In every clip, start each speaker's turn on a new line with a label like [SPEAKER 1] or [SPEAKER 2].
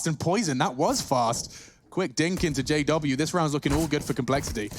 [SPEAKER 1] And Poison, that was fast. Quick dink into JW. This round's looking all good for Complexity.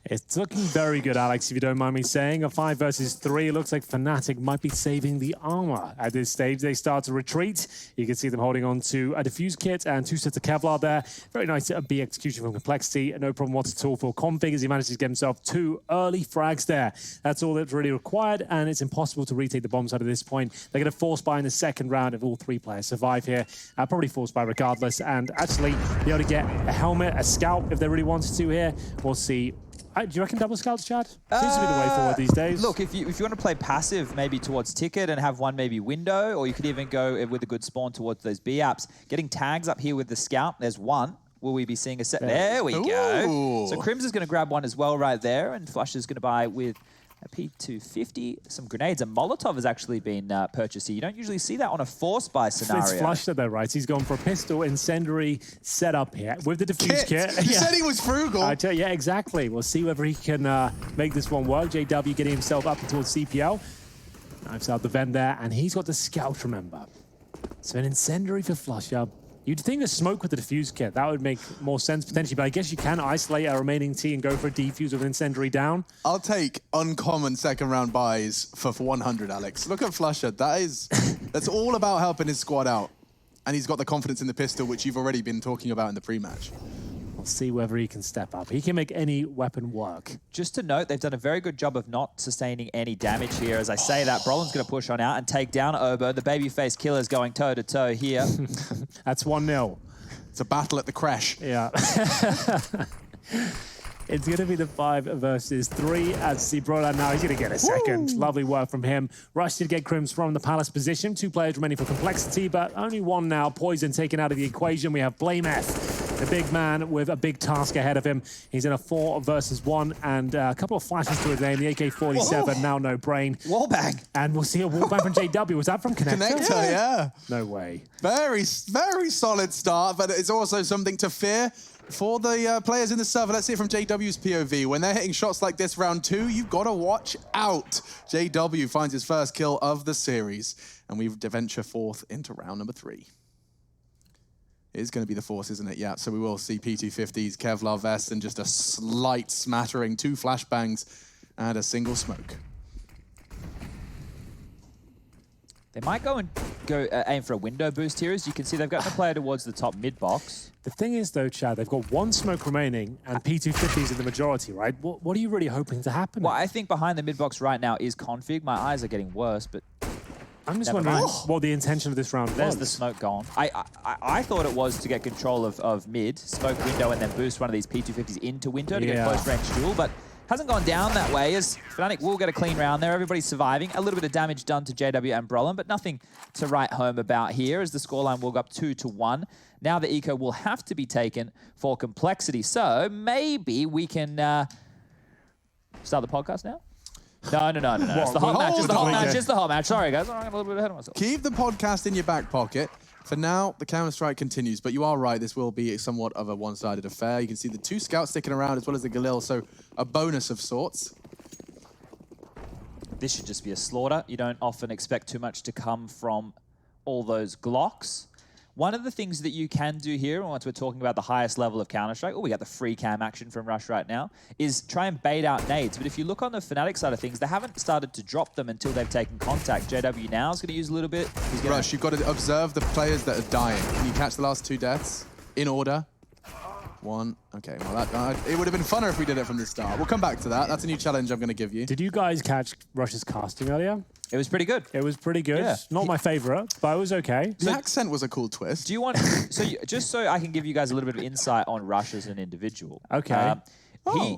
[SPEAKER 2] It's looking very good, Alex, if you don't mind me saying. A 5 versus 3. It looks like FNATIC might be saving the armor at this stage. They start to retreat. You can see them holding on to a defuse kit and 2 sets of Kevlar there. Very nice B execution from Complexity. No problem whatsoever for Config as he manages to get himself 2 early frags there. That's all that's really required, and it's impossible to retake the bomb site at this point. They're going to force buy in the second round if all 3 players survive here. Probably force buy regardless, and actually be able to get a helmet, a scout if they really wanted to here. We'll see. Do you reckon double scouts, Chad? Seems to be the way forward these days.
[SPEAKER 3] Look, if you want to play passive, maybe towards ticket and have one maybe window, or you could even go with a good spawn towards those B apps. Getting tags up here with the scout, there's one. Will we be seeing a set? There we go. So Crims is going to grab one as well right there, and Flush is going to buy with a P250, some grenades. A Molotov has actually been purchased here. You don't usually see that on a force buy scenario.
[SPEAKER 2] It's Flush though, right? He's going for a pistol incendiary setup here with the defuse kit.
[SPEAKER 1] You said he was frugal.
[SPEAKER 2] Yeah, exactly. We'll see whether he can make this one work. JW getting himself up towards CPL. Knives out the vent there, and he's got the scout, remember. So an incendiary for Flush. You'd think a smoke with the defuse kit, that would make more sense potentially, but I guess you can isolate a remaining T and go for a defuse with incendiary down.
[SPEAKER 1] I'll take uncommon second round buys for 100, Alex. Look at Flusher. That's all about helping his squad out. And he's got the confidence in the pistol, which you've already been talking about in the pre-match.
[SPEAKER 2] We'll see whether he can step up. He can make any weapon work.
[SPEAKER 3] Just to note, they've done a very good job of not sustaining any damage here. As I say that, Brolin's going to push on out and take down Obo. The babyface killer's going toe-to-toe here.
[SPEAKER 2] That's 1-0.
[SPEAKER 1] It's a battle at the crash.
[SPEAKER 2] Yeah. It's going to be the 5 versus 3 as see Brolan now. He's going to get a second. Lovely work from him. Rush to get Crims from the Palace position. 2 players remaining for Complexity, but only 1 now. Poison taken out of the equation. We have Blameth, the big man with a big task ahead of him. He's in a 4 versus 1 and a couple of flashes to his name. The AK-47, now no brain.
[SPEAKER 3] Wallbang.
[SPEAKER 2] And we'll see a wallbang from JW. Was that from Connector?
[SPEAKER 1] Connector, yeah.
[SPEAKER 2] No way.
[SPEAKER 1] Very, very solid start, but it's also something to fear for the players in the server. Let's see it from JW's POV. When they're hitting shots like this round 2, you've got to watch out. JW finds his first kill of the series, and we venture forth into round number 3. It is going to be the force, isn't it? Yeah, so we will see P250s, Kevlar vest, and just a slight smattering, 2 flashbangs, and a single smoke.
[SPEAKER 3] They might go aim for a window boost here. As you can see, they've got the player towards the top mid box.
[SPEAKER 2] The thing is, though, Chad, they've got 1 smoke remaining, and P250s are the majority, right? What are you really hoping to happen?
[SPEAKER 3] Well, I think behind the mid box right now is Config. My eyes are getting worse, but
[SPEAKER 2] I'm just wondering what the intention of this round was.
[SPEAKER 3] There's the smoke gone. I thought it was to get control of mid, smoke window, and then boost one of these P250s into window to get a close range duel, but hasn't gone down that way, as FNATIC will get a clean round there. Everybody's surviving. A little bit of damage done to JW and Brolin, but nothing to write home about here, as the scoreline will go up 2-1. Now the eco will have to be taken for Complexity. So maybe we can start the podcast now? No. It's the hot match. It's the hot match. Sorry, guys. I'm a little bit ahead of myself.
[SPEAKER 1] Keep the podcast in your back pocket. For now, the Counter-Strike continues, but you are right, this will be somewhat of a one-sided affair. You can see the 2 scouts sticking around as well as the Galil, so a bonus of sorts.
[SPEAKER 3] This should just be a slaughter. You don't often expect too much to come from all those Glocks. One of the things that you can do here, once we're talking about the highest level of Counter-Strike, we got the free cam action from Rush right now, is try and bait out nades. But if you look on the FNATIC side of things, they haven't started to drop them until they've taken contact. JW now is going to use a little bit.
[SPEAKER 1] Rush, you've got to observe the players that are dying. Can you catch the last 2 deaths in order? 1. Okay, well, it would have been funner if we did it from the start. We'll come back to that. That's a new challenge I'm going to give you.
[SPEAKER 2] Did you guys catch Rush's casting earlier?
[SPEAKER 3] It was pretty good.
[SPEAKER 2] It was pretty good. Yeah. Not my favorite, but it was okay.
[SPEAKER 1] The accent was a cool twist.
[SPEAKER 3] Do you want... just so I can give you guys a little bit of insight on Rush as an individual.
[SPEAKER 2] Okay.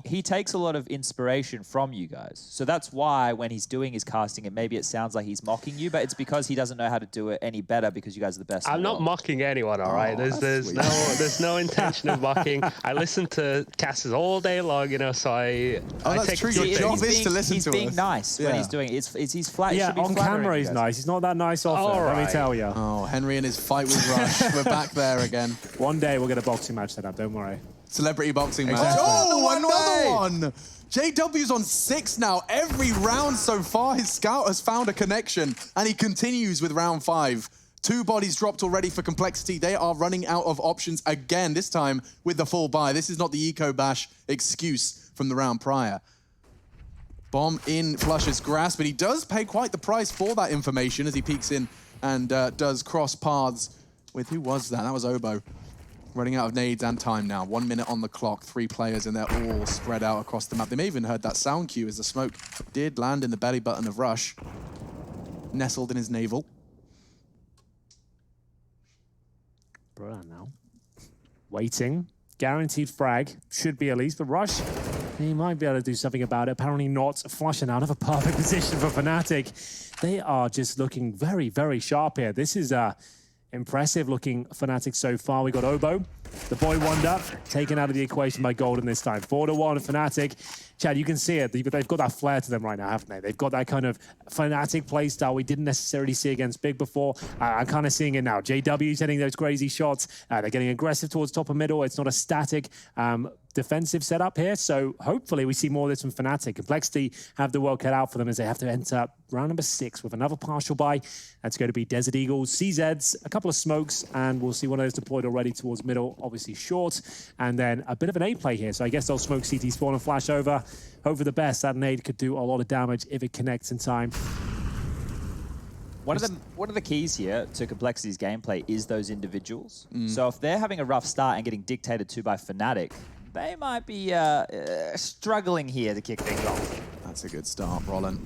[SPEAKER 3] He takes a lot of inspiration from you guys. So that's why when he's doing his casting, maybe it sounds like he's mocking you, but it's because he doesn't know how to do it any better because you guys are the best.
[SPEAKER 4] I'm not mocking anyone, all right? There's no intention of mocking. I listen to casters all day long, you know, so I
[SPEAKER 1] that's true. Your job is to listen to us.
[SPEAKER 3] He's being nice when he's doing it. He's flat.
[SPEAKER 2] Yeah, on camera he's nice. He's not that nice off it, let me tell you.
[SPEAKER 1] Oh, Henry and his fight with Rush. We're back there again.
[SPEAKER 2] One day we'll get a boxing match set up, don't worry.
[SPEAKER 1] Celebrity boxing match.
[SPEAKER 2] Exactly.
[SPEAKER 1] Oh, another one! JW's on 6 now. Every round so far, his scout has found a connection, and he continues with round 5. 2 bodies dropped already for Complexity. They are running out of options again, this time with the full buy. This is not the Eco Bash excuse from the round prior. Bomb in Flusher's grasp, but he does pay quite the price for that information as he peeks in and does cross paths with, who was that? That was Obo. Running out of nades and time now. 1 minute on the clock, 3 players, and they're all spread out across the map. They may have even heard that sound cue as the smoke did land in the belly button of Rush. Nestled in his navel.
[SPEAKER 2] Brilliant now. Waiting. Guaranteed frag. Should be at least, but Rush, he might be able to do something about it. Apparently not. Flushing out of a perfect position for FNATIC. They are just looking very, very sharp here. This is impressive looking FNATIC so far. We got Obo, the boy wonder, taken out of the equation by Golden this time. 4-1 FNATIC. Chad, you can see it. They've got that flair to them right now, haven't they? They've got that kind of FNATIC play style we didn't necessarily see against Big before. I'm kind of seeing it now. JW's hitting those crazy shots. They're getting aggressive towards top and middle. It's not a static defensive setup here, so hopefully we see more of this from FNATIC. Complexity have the world cut out for them as they have to enter round number 6 with another partial buy. That's going to be Desert Eagles, CZs, a couple of smokes, and we'll see one of those deployed already towards middle, obviously short, and then a bit of an A play here. So I guess they'll smoke CT spawn and flash over. Hope for the best. That nade could do a lot of damage if it connects in time.
[SPEAKER 3] One of the keys here to Complexity's gameplay is those individuals. So if they're having a rough start and getting dictated to by FNATIC, they might be struggling here to kick things off.
[SPEAKER 1] That's a good start, Roland.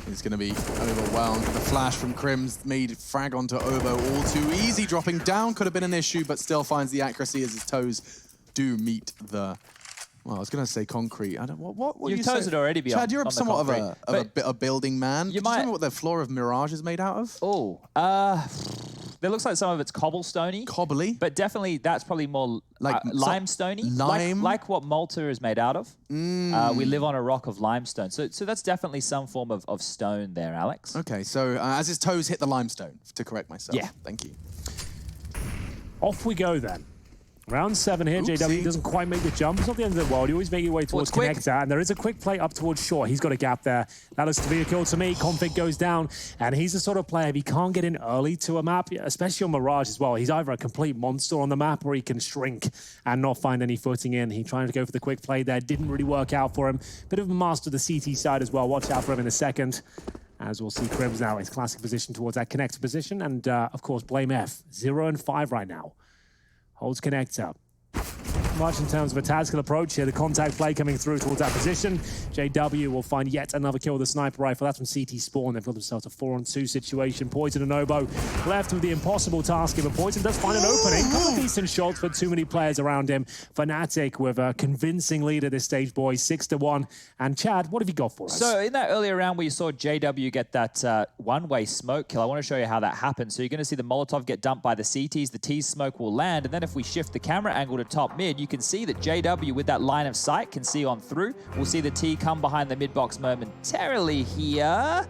[SPEAKER 1] He's going to be overwhelmed. The flash from Crims made frag onto Obo all too easy. Dropping down could have been an issue, but still finds the accuracy as his toes do meet the... Well, I was going to say concrete. I don't. What would you say?
[SPEAKER 3] Your toes would already be
[SPEAKER 1] Chad, you're
[SPEAKER 3] on
[SPEAKER 1] somewhat
[SPEAKER 3] the
[SPEAKER 1] of a building man.
[SPEAKER 3] You
[SPEAKER 1] Could you tell me what the floor of Mirage is made out of?
[SPEAKER 3] Oh, there looks like some of it's cobblestoney.
[SPEAKER 1] Cobbly?
[SPEAKER 3] But definitely that's probably more
[SPEAKER 1] like
[SPEAKER 3] limestoney.
[SPEAKER 1] Lime?
[SPEAKER 3] Like what Malta is made out of. We live on a rock of limestone. So that's definitely some form of stone there, Alex.
[SPEAKER 1] Okay, so as his toes hit the limestone, to correct myself.
[SPEAKER 3] Yeah.
[SPEAKER 1] Thank you.
[SPEAKER 2] Off we go then. Round 7 here,
[SPEAKER 1] Oopsie.
[SPEAKER 2] JW doesn't quite make the jump. It's not the end of the world. You always make your way towards connector, and there is a quick play up towards short. He's got a gap there. That looks to be a kill to me. Config goes down, and he's the sort of player, if he can't get in early to a map, especially on Mirage as well, he's either a complete monster on the map or he can shrink and not find any footing in. He tried to go for the quick play there. Didn't really work out for him. Bit of a master of the CT side as well. Watch out for him in a second. As we'll see Crims now, his classic position towards that connector position. And, of course, blame F. 0 and 5 right now. Holds connector. Much in terms of a tactical approach here. The contact play coming through towards that position. JW will find yet another kill with the sniper rifle. That's from CT Spawn. They've got themselves a 4-on-2 situation. Poison and Obo left with the impossible task here, but Poison does find an opening. A couple of decent shots, but too many players around him. FNATIC with a convincing lead at this stage, boys. 6-1. And Chad, what have you got for us?
[SPEAKER 3] So in that earlier round where you saw JW get that one-way smoke kill, I want to show you how that happens. So you're going to see the Molotov get dumped by the CTs. The T smoke will land, and then if we shift the camera angle to top mid, you can see that JW with that line of sight can see on through. We'll see the T come behind the mid box momentarily here.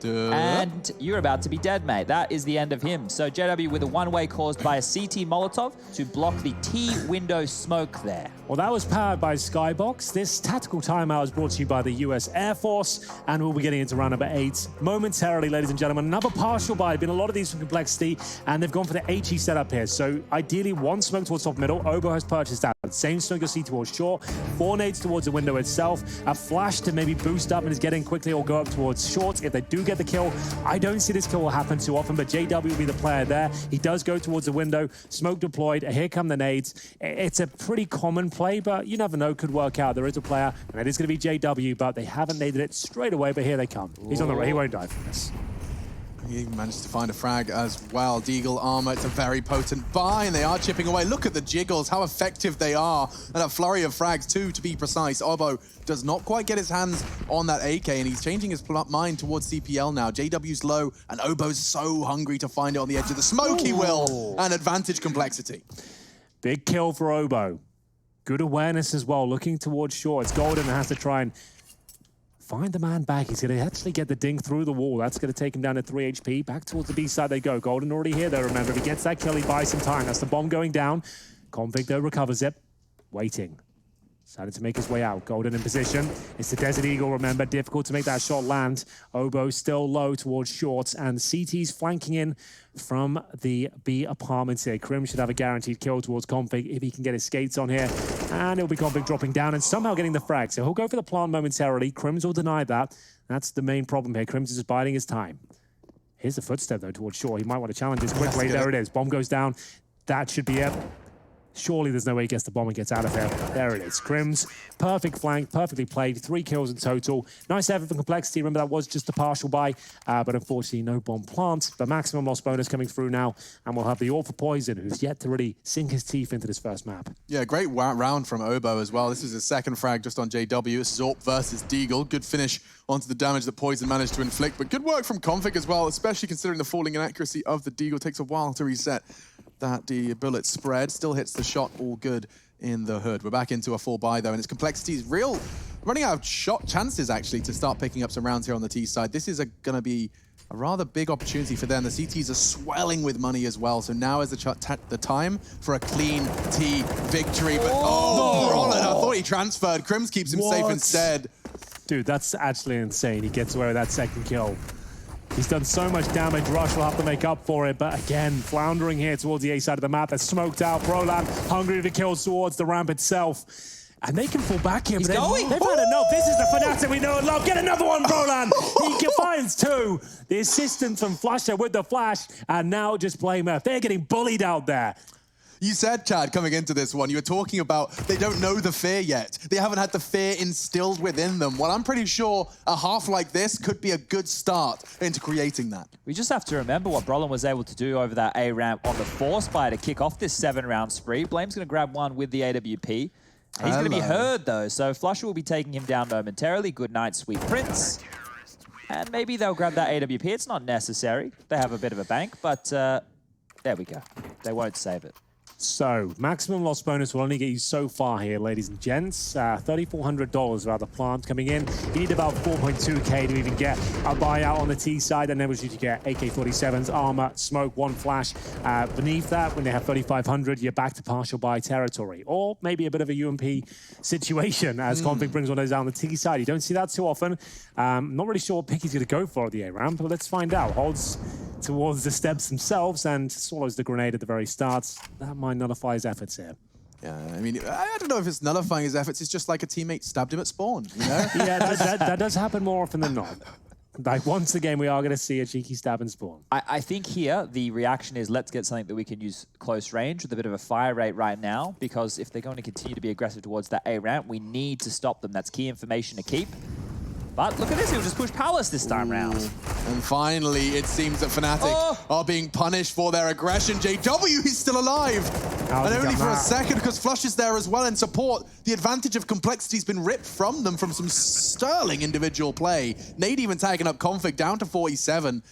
[SPEAKER 3] And you're about to be dead, mate. That is the end of him. So JW with a one-way caused by a CT Molotov to block the T window smoke there.
[SPEAKER 2] Well, that was powered by Skybox. This tactical timeout is brought to you by the US Air Force, and we'll be getting into round number 8 momentarily, ladies and gentlemen. Another partial buy. Been a lot of these from Complexity, and they've gone for the HE setup here. So ideally, one smoke towards top middle. Obo has purchased that. Same smoke you'll see towards short. 4 nades towards the window itself. A flash to maybe boost up and is getting quickly or go up towards short. If they do get the kill, I don't see this kill will happen too often, but JW will be the player there. He does go towards the window. Smoke deployed. Here come the nades. It's a pretty common play, but you never know. Could work out. There is a player, and it is going to be JW, but they haven't naded it straight away, but here they come. He's on the right. He won't die from this.
[SPEAKER 1] He managed to find a frag as well. Deagle armor, it's a very potent buy, and they are chipping away. Look at the jiggles, how effective they are. And a flurry of frags too, to be precise. Obo does not quite get his hands on that AK, and he's changing his mind towards CPL now. JW's low, and Obo's so hungry to find it on the edge of the smoke. He will, and advantage Complexity.
[SPEAKER 2] Big kill for Obo. Good awareness as well, looking towards short. It's Golden that has to try and find the man back. He's going to actually get the ding through the wall. That's going to take him down to 3 HP. Back towards the B side they go. Golden already here, though, remember. If he gets that kill, he buys some time. That's the bomb going down. Config, though, recovers it. Waiting. Decided to make his way out. Golden in position. It's the Desert Eagle, remember. Difficult to make that shot land. Obo still low towards shorts, and CT's flanking in from the B apartments here. Krim should have a guaranteed kill towards Config if he can get his skates on here. And it'll be Config dropping down and somehow getting the frag. So he'll go for the plant momentarily. Krims will deny that. That's the main problem here. Krims is just biding his time. Here's the footstep, though, towards Shore. He might want to challenge this quickly. There it is. Bomb goes down. That should be it. Surely there's no way he gets the bomb and gets out of here. There it is. Krims, perfect flank, perfectly played. 3 kills in total. Nice effort from Complexity. Remember, that was just a partial buy, but unfortunately no bomb plant. The maximum loss bonus coming through now, and we'll have the All for Poison, who's yet to really sink his teeth into this first map.
[SPEAKER 1] Yeah, great round from Obo as well. This is his second frag just on JW. It's Zorp versus Deagle. Good finish onto the damage that Poison managed to inflict, but good work from Config as well, especially considering the falling inaccuracy of the Deagle. Takes a while to reset that the bullet spread. Still hits the shot all good in the hood. We're back into a full buy though, and it's Complexity's running out of shot chances actually to start picking up some rounds here on the T side. This is gonna be a rather big opportunity for them. The CTs are swelling with money as well, so now is the time for a clean T victory. But Roland, I thought he transferred. Krims keeps him safe instead.
[SPEAKER 2] Dude, that's actually insane. He gets away with that second kill. He's done so much damage. Rush will have to make up for it. But again, floundering here towards the A side of the map. They're smoked out. Brolan hungry for kills towards the ramp itself. And they can fall back here.
[SPEAKER 3] He's
[SPEAKER 2] but
[SPEAKER 3] going.
[SPEAKER 2] They've had enough. This is the FNATIC we know and love. Get another one, Brolan. He finds 2. The assistance from Flusher with the flash. And now just blame her. They're getting bullied out there.
[SPEAKER 1] You said, Chad, coming into this one, you were talking about they don't know the fear yet. They haven't had the fear instilled within them. Well, I'm pretty sure a half like this could be a good start into creating that.
[SPEAKER 3] We just have to remember what Brolin was able to do over that A ramp on the Force Buy to kick off this 7-round spree. Blame's going to grab one with the AWP. He's going to be heard, though, so Flusher will be taking him down momentarily. Good night, Sweet Prince. And maybe they'll grab that AWP. It's not necessary. They have a bit of a bank, but there we go. They won't save it.
[SPEAKER 2] So, maximum loss bonus will only get you so far here, ladies and gents. $3,400 without the plant coming in. You need about 4.2k to even get a buyout on the T side, and then you get AK-47s, armor, smoke, 1 flash. Beneath that, when they have 3,500, you're back to partial buy territory. Or maybe a bit of a UMP situation as Config brings one of those down the T side. You don't see that too often. Not really sure what pick he's going to go for at the A ramp, but let's find out. Holds towards the steps themselves and swallows the grenade at the very start. That might nullify his efforts here.
[SPEAKER 1] Yeah, I mean, I don't know if it's nullifying his efforts. It's just like a teammate stabbed him at spawn, you know?
[SPEAKER 2] Yeah, that does happen more often than not. Like, once again, we are going to see a cheeky stab and spawn.
[SPEAKER 3] I think here, the reaction is let's get something that we can use close range with a bit of a fire rate right now, because if they're going to continue to be aggressive towards that A ramp, we need to stop them. That's key information to keep. But look at this, he'll just push Palace this time round.
[SPEAKER 1] And finally, it seems that FNATIC are being punished for their aggression. JW, he's still alive. And only for a second, because Flush is there as well in support. The advantage of Complexity's been ripped from them from some sterling individual play. Nade even tagging up Config down to 47.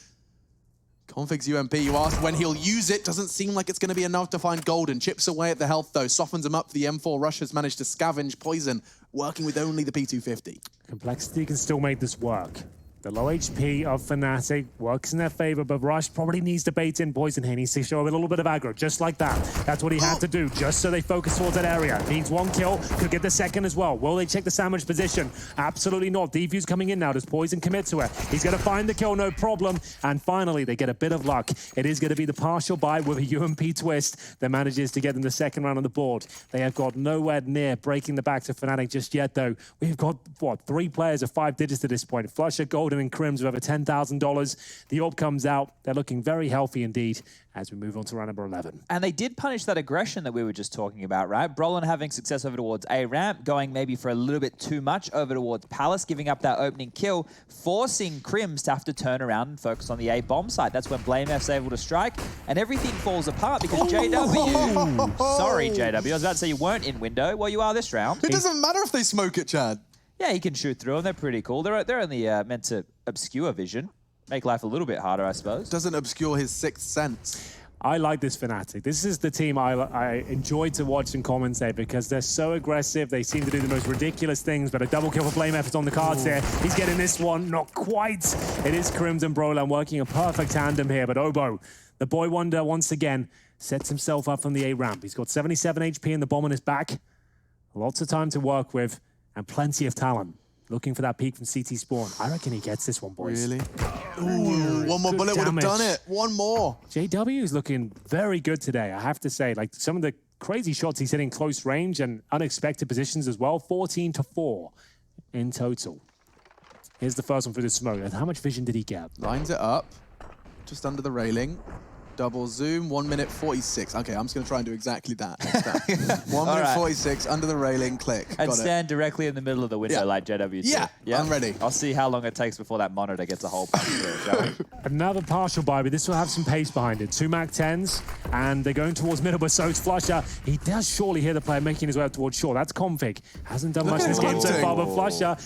[SPEAKER 1] Config's UMP, you asked when he'll use it. Doesn't seem like it's going to be enough to find Golden. Chips away at the health, though. Softens him up. The M4 Rush has managed to scavenge Poison, working with only the P250.
[SPEAKER 2] Complexity can still make this work. The low HP of FNATIC works in their favor, but Rush probably needs to bait in Poison here. He needs to show a little bit of aggro, just like that. That's what he had to do, just so they focus towards that area. Needs 1 kill, could get the second as well. Will they check the sandwich position? Absolutely not. Defuse coming in now. Does Poison commit to it? He's going to find the kill, no problem. And finally, they get a bit of luck. It is going to be the partial buy with a UMP twist that manages to get them the second round on the board. They have got nowhere near breaking the back to FNATIC just yet, though. We've got, what, 3 players of 5 digits at this point. Flusher, Golden, and Krims with over $10,000. The orb comes out. They're looking very healthy indeed as we move on to round number 11.
[SPEAKER 3] And they did punish that aggression that we were just talking about, right? Brolin having success over towards A ramp, going maybe for a little bit too much over towards Palace, giving up that opening kill, forcing Krims to have to turn around and focus on the A bomb site. That's when Blame F's able to strike, and everything falls apart because JW... Sorry, JW. I was about to say you weren't in window. Well, you are this round.
[SPEAKER 1] It doesn't matter if they smoke it, Chad.
[SPEAKER 3] Yeah, he can shoot through them. They're pretty cool. They're only meant to obscure vision. Make life a little bit harder, I suppose.
[SPEAKER 1] Doesn't obscure his 6th sense.
[SPEAKER 2] I like this FNATIC. This is the team I enjoy to watch and commentate because they're so aggressive. They seem to do the most ridiculous things, but a double kill for Blame Efforts on the cards there. He's getting this one, not quite. It is Krims and Brolan working a perfect tandem here, but Obo, the boy wonder, once again, sets himself up from the A ramp. He's got 77 HP and the bomb on his back. Lots of time to work with and plenty of talent. Looking for that peak from CT Spawn. I reckon he gets this one, boys.
[SPEAKER 1] Really? Ooh, one more bullet would have done it. One more.
[SPEAKER 2] JW is looking very good today, I have to say. Like, some of the crazy shots he's hitting close range and unexpected positions as well. 14-4 in total. Here's the first one for the smoke. And how much vision did he get?
[SPEAKER 1] Lines it up, just under the railing. Double zoom, 1 minute 46. Okay, I'm just going to try and do exactly that next time. 1 minute 46, under the railing, click.
[SPEAKER 3] And
[SPEAKER 1] Got
[SPEAKER 3] stand directly in the middle of the window like JW2.
[SPEAKER 1] Yeah, I'm ready.
[SPEAKER 3] I'll see how long it takes before that monitor gets a hole punched through, shall we?
[SPEAKER 2] Another partial buy, but this will have some pace behind it. 2 Mac 10s, and they're going towards middle, but so it's Flusher. He does surely hear the player making his way up towards shore. That's Config. Hasn't done much in this game so far, but Flusher,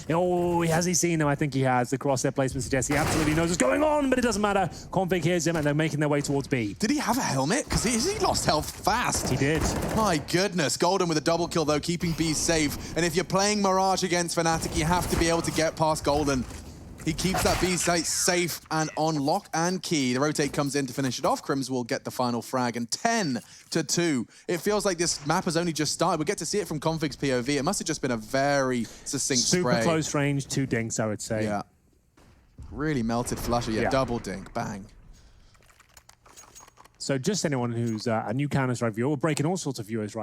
[SPEAKER 2] has he seen him? I think he has. The crosshair placement suggests he absolutely knows what's going on, but it doesn't matter. Config hears him, and they're making their way towards B.
[SPEAKER 1] Did he have a helmet? Because he lost health fast.
[SPEAKER 2] He did.
[SPEAKER 1] My goodness. Golden with a double kill, though, keeping B safe. And if you're playing Mirage against FNATIC, you have to be able to get past Golden. He keeps that B site safe and on lock and key. The rotate comes in to finish it off. Crims will get the final frag, and 10-2. It feels like this map has only just started. We get to see it from Config's POV. It must have just been a very succinct
[SPEAKER 2] Super
[SPEAKER 1] spray.
[SPEAKER 2] close range, 2 dinks, I would say.
[SPEAKER 1] Yeah. Really melted Flusher. Yeah, double dink. Bang.
[SPEAKER 2] So just anyone who's a new Counter-Strike viewer, we're breaking all sorts of viewers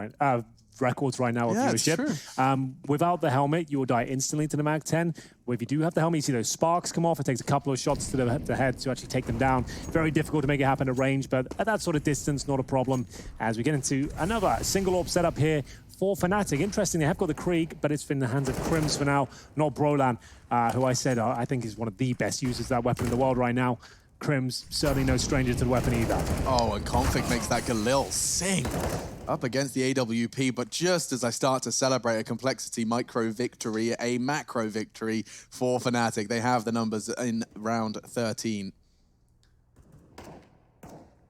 [SPEAKER 2] records right now of viewership.
[SPEAKER 1] It's true.
[SPEAKER 2] Without the helmet, you will die instantly to the Mag 10. If you do have the helmet, you see those sparks come off. It takes a couple of shots to the head to actually take them down. Very difficult to make it happen at range, but at that sort of distance, not a problem. As we get into another single AWP setup here for FNATIC. Interesting, they have got the Krieg, but it's in the hands of Crims for now, not Brolan, who I said I think is one of the best users of that weapon in the world right now. Crims, certainly no stranger to the weapon either.
[SPEAKER 1] Oh, and Config makes that Galil sing up against the AWP, but just as I start to celebrate a complexity micro victory, a macro victory for FNATIC, they have the numbers in round 13.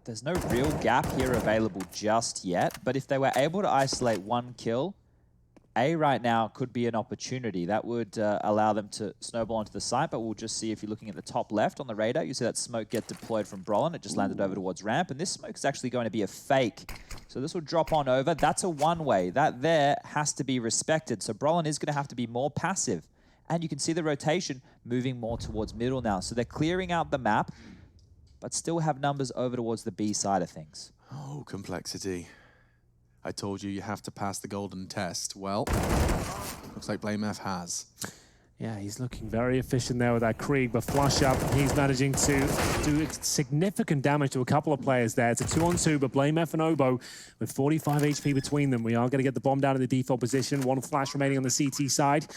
[SPEAKER 3] There's no real gap here available just yet, but if they were able to isolate 1 kill, A right now could be an opportunity. That would allow them to snowball onto the site, but we'll just see if you're looking at the top left on the radar, you see that smoke get deployed from Brolin. It just landed over towards ramp, and this smoke is actually going to be a fake. So this will drop on over. That's a one-way. That there has to be respected. So Brolin is going to have to be more passive. And you can see the rotation moving more towards middle now. So they're clearing out the map, but still have numbers over towards the B side of things.
[SPEAKER 1] Oh, complexity. I told you, you have to pass the golden test. Well, looks like BlameF has.
[SPEAKER 2] Yeah, he's looking very efficient there with that Krieg, but flush up, he's managing to do significant damage to a couple of players there. It's a 2-on-2, but BlameF and Obo with 45 HP between them. We are going to get the bomb down in the default position. 1 flash remaining on the CT side.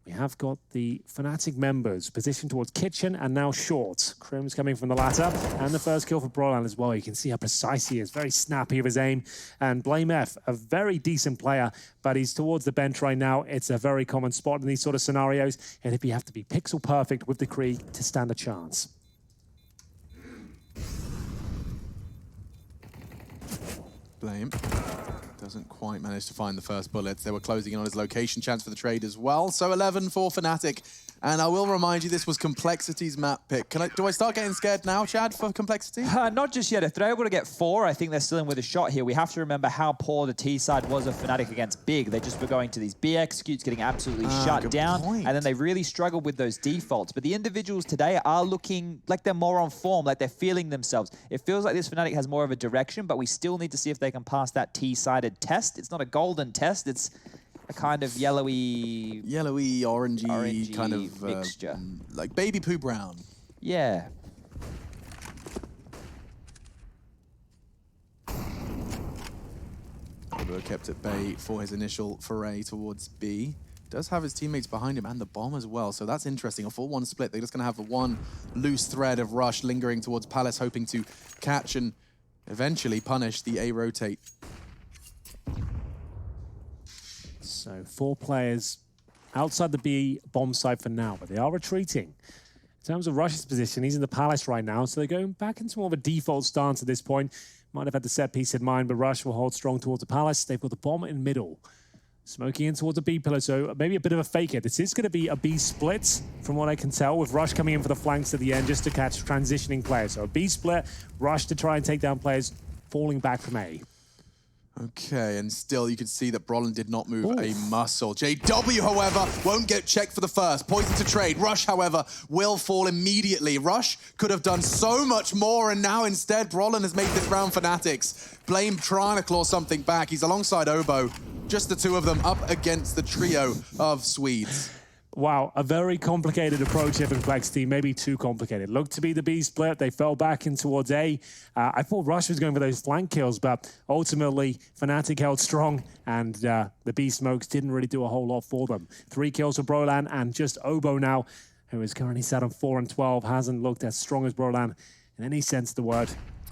[SPEAKER 2] We have got the FNATIC members positioned towards kitchen and now short. Crims coming from the latter, and the first kill for Brolan as well. You can see how precise he is, very snappy of his aim. And BlameF, a very decent player, but he's towards the bench right now. It's a very common spot in these sort of scenarios, and if you have to be pixel perfect with the Krieg to stand a chance.
[SPEAKER 1] Blame doesn't quite manage to find the first bullets. They were closing in on his location chance for the trade as well. So 11 for FNATIC. And I will remind you, this was Complexity's map pick. Do I start getting scared now, Chad, for Complexity?
[SPEAKER 3] Not just yet. If they're able to get 4, I think they're still in with a shot here. We have to remember how poor the T side was of FNATIC against Big. They just were going to these B executes, getting absolutely shut down.
[SPEAKER 1] Point.
[SPEAKER 3] And then they really struggled with those defaults. But the individuals today are looking like they're more on form, like they're feeling themselves. It feels like this FNATIC has more of a direction, but we still need to see if they can pass that T-sided test. It's not a golden test. It's a kind of yellowy,
[SPEAKER 1] orangey kind of
[SPEAKER 3] mixture.
[SPEAKER 1] Like baby poo brown.
[SPEAKER 3] Yeah.
[SPEAKER 1] Obo kept at bay for his initial foray towards B. Does have his teammates behind him and the bomb as well, so that's interesting. A 4-1 split. They're just going to have the one loose thread of Rush lingering towards Palace, hoping to catch and eventually punish the A rotate.
[SPEAKER 2] So 4 players outside the B bomb site for now, but they are retreating. In terms of Rush's position, he's in the Palace right now, so they're going back into more of a default stance at this point. Might have had the set piece in mind, but Rush will hold strong towards the Palace. They've got the bomb in middle. Smoking in towards the B pillar, so maybe a bit of a fake here. This is going to be a B split, from what I can tell, with Rush coming in for the flanks at the end just to catch transitioning players. So a B split, Rush to try and take down players falling back from A.
[SPEAKER 1] Okay, and still you can see that Brolin did not move a muscle. JW, however, won't get checked for the first. Poison to trade. Rush, however, will fall immediately. Rush could have done so much more, and now instead Brolin has made this round Fanatics. Blame trying to claw something back. He's alongside Obo. Just the two of them up against the trio of Swedes.
[SPEAKER 2] Wow, a very complicated approach here from Complexity, maybe too complicated. Looked to be the B split, they fell back in towards A. I thought Rush was going for those flank kills, but ultimately Fnatic held strong, and the B smokes didn't really do a whole lot for them. 3 kills for Brolan, and just Obo now, who is currently sat on 4 and 12, hasn't looked as strong as Brolan in any sense of the word.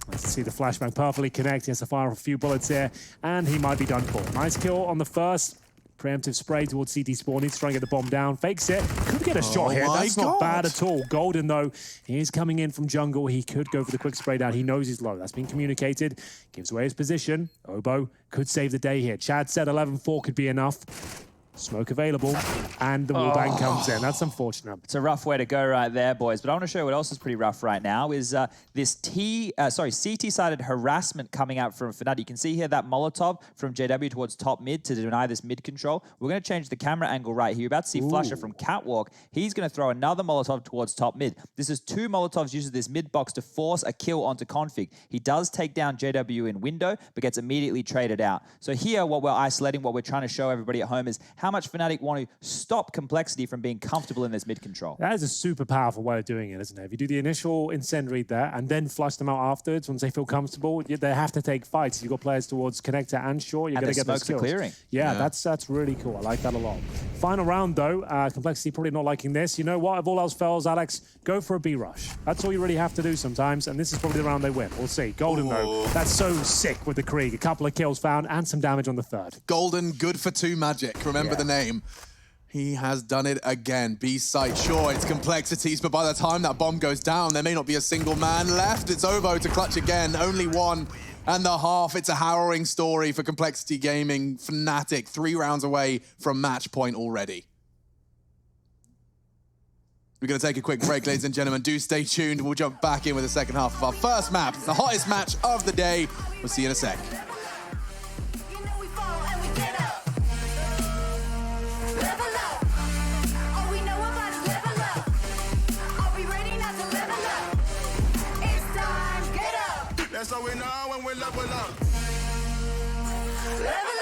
[SPEAKER 2] Let's see the flashbang perfectly connect. He has to fire a few bullets here, and he might be done for. Nice kill on the first. Preemptive spray towards CT spawn. Needs to try and get the bomb down. Fakes it. Could get a shot here. That's not bad at all. Golden, though, he is coming in from jungle. He could go for the quick spray down. He knows he's low. That's been communicated. Gives away his position. Obo could save the day here. Chad said 11-4 could be enough. Smoke available, and the wallbang comes in. That's unfortunate.
[SPEAKER 3] It's a rough way to go right there, boys. But I want to show you what else is pretty rough right now is this CT-sided harassment coming out from Fnatic. You can see here that Molotov from JW towards top mid to deny this mid control. We're going to change the camera angle right here. You're about to see Flusher from Catwalk. He's going to throw another Molotov towards top mid. This is 2 Molotovs uses this mid box to force a kill onto Config. He does take down JW in window, but gets immediately traded out. So here, what we're isolating, what we're trying to show everybody at home is how much Fnatic want to stop Complexity from being comfortable in this mid control.
[SPEAKER 2] That is a super powerful way of doing it, isn't it? If you do the initial incendiary there and then flush them out afterwards once they feel comfortable, they have to take fights. You've got players towards connector and short, you're going to get those kills.
[SPEAKER 3] Clearing.
[SPEAKER 2] Yeah, that's really cool. I like that a lot. Final round, though. Complexity probably not liking this. You know what? If all else fails, Alex, go for a B rush. That's all you really have to do sometimes, and this is probably the round they win. We'll see. Golden, though, that's so sick with the Krieg. A couple of kills found and some damage on the third.
[SPEAKER 1] Golden, good for 2 magic. Remember the name. He has done it again. B site, sure, it's complexities, but by the time that bomb goes down, there may not be a single man left. It's Ovo to clutch again, only 1.5. It's a harrowing story for Complexity Gaming. Fnatic, 3 rounds away from match point already. We're going to take a quick break, ladies and gentlemen. Do stay tuned. We'll jump back in with the second half of our first map. It's the hottest match of the day. We'll see you in a sec.
[SPEAKER 5] That's how we know when we level up. Level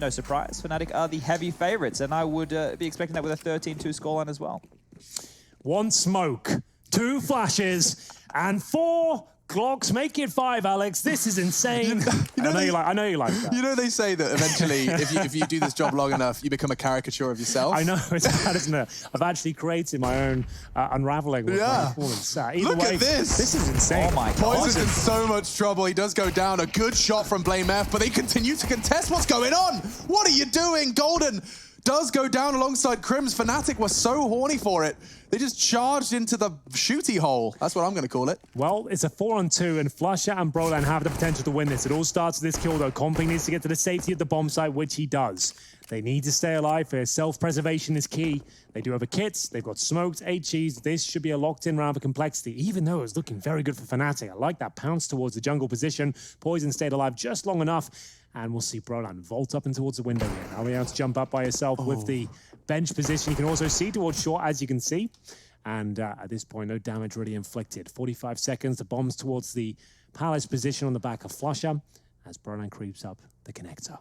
[SPEAKER 3] no surprise, Fnatic are the heavy favorites, and I would be expecting that with a 13-2 scoreline as well.
[SPEAKER 2] 1 smoke, 2 flashes, and 4 Glocks. Make it 5, Alex. This is insane. I know you like that.
[SPEAKER 1] You know they say that eventually, if you do this job long enough, you become a caricature of yourself.
[SPEAKER 2] I know, it's bad, isn't it? I've actually created my own unraveling with my performance.
[SPEAKER 1] Look at this.
[SPEAKER 2] This is insane.
[SPEAKER 3] Oh my God.
[SPEAKER 1] Poison's in so much trouble. He does go down. A good shot from Blame F, but they continue to contest. What's going on? What are you doing? Golden does go down alongside Crims. Fnatic were so horny for it. They just charged into the shooty hole. That's what I'm going to call it.
[SPEAKER 2] Well, it's a 4-on-2, and Flusher and Brolan have the potential to win this. It all starts with this kill, though. Comping needs to get to the safety of the bomb site, which he does. They need to stay alive here. Self-preservation is key. They do have a kit. They've got smoked, HEs. This should be a locked-in round for complexity, even though it's looking very good for Fnatic. I like that pounce towards the jungle position. Poison stayed alive just long enough, and we'll see Brolan vault up and towards the window here. Now be able to jump up by yourself with the bench position. You can also see towards short, as you can see. And at this point, no damage really inflicted. 45 seconds, the bombs towards the Palace position on the back of Flusher as Brolan creeps up the connector.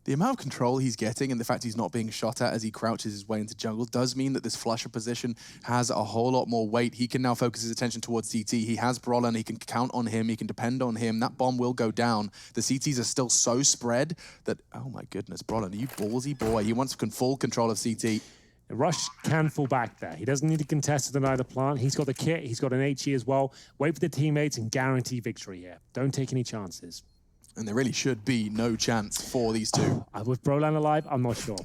[SPEAKER 1] The amount of control he's getting and the fact he's not being shot at as he crouches his way into jungle does mean that this Flusher position has a whole lot more weight. He can now focus his attention towards CT. He has Brolan. He can count on him. He can depend on him. That bomb will go down. The CTs are still so spread that, oh my goodness, Brolan, are you ballsy boy? He wants full control of CT.
[SPEAKER 2] Rush can fall back there. He doesn't need to contest to deny the plant. He's got the kit. He's got an HE as well. Wait for the teammates and guarantee victory here. Don't take any chances.
[SPEAKER 1] And there really should be no chance for these two.
[SPEAKER 2] With Brolan alive, I'm not sure.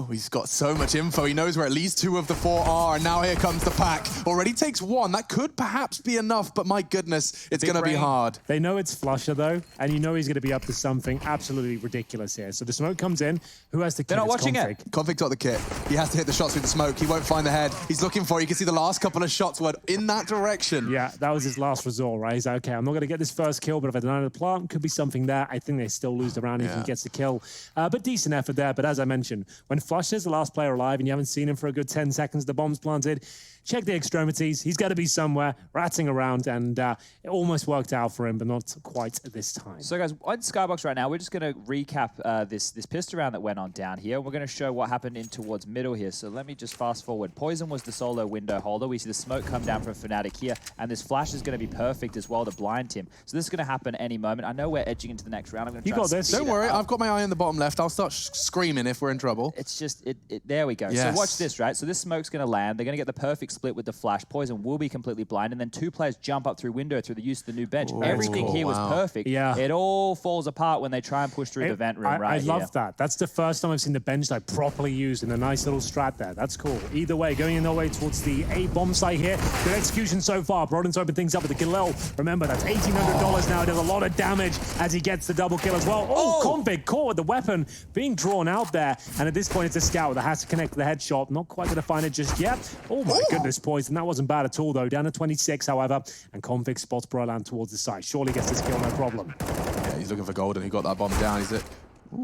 [SPEAKER 1] Oh, he's got so much info. He knows where at least 2 of the 4 are, and now here comes the pack. Already takes 1. That could perhaps be enough, but my goodness, it's going to be hard.
[SPEAKER 2] They know it's Flusher, though, and you know he's going to be up to something absolutely ridiculous here. So the smoke comes in. Who has the kit?
[SPEAKER 3] They're not watching
[SPEAKER 2] Config.
[SPEAKER 3] it.
[SPEAKER 1] Config got the kit. He has to hit the shots with the smoke. He won't find the head. He's looking for it. You can see the last couple of shots were in that direction.
[SPEAKER 2] Yeah, that was his last resort, right? He's like, okay, I'm not going to get this first kill, but if I deny the plant, could be something there. I think they still lose the round if he gets the kill. But decent effort there. But as I mentioned, when Flusher's the last player alive and you haven't seen him for a good 10 seconds, the bomb's planted, check the extremities. He's got to be somewhere, ratting around, and it almost worked out for him, but not quite this time.
[SPEAKER 3] So guys, on Skybox right now, we're just going to recap this pistol round that went on down here. We're going to show what happened in towards middle here. So let me just fast forward. Poison was the solo window holder. We see the smoke come down from Fnatic here, and this flash is going to be perfect as well to blind him. So this is going to happen any moment. I know we're edging into the next round. I'm going to try
[SPEAKER 2] this.
[SPEAKER 1] Don't worry, I've got my eye on the bottom left. I'll start screaming if we're in trouble.
[SPEAKER 3] It's just, there we go.
[SPEAKER 1] Yes.
[SPEAKER 3] So watch this, right? So this smoke's going to land. They're going to get the perfect split with the flash. Poison will be completely blind, and then 2 players jump up through window through the use of the new bench.
[SPEAKER 1] Ooh,
[SPEAKER 3] Everything here was perfect.
[SPEAKER 2] Yeah.
[SPEAKER 3] It all falls apart when they try and push through the vent room right here.
[SPEAKER 2] I love that. That's the first time I've seen the bench like properly used in a nice little strat there. That's cool. Either way, going in their way towards the A bomb site here. Good execution so far. Broden's opened things up with the Galil. Remember, that's $1,800 now. It does a lot of damage as he gets the double kill as well. Oh, Config caught with the weapon being drawn out there. And at this point, it's a scout that has to connect the headshot. Not quite going to find it just yet. Oh my goodness, Poison. That wasn't bad at all, though. Down to 26, however. And Config spots Brolan towards the side. Surely gets this kill, no problem.
[SPEAKER 1] Yeah, he's looking for Golden. He got that bomb down. He's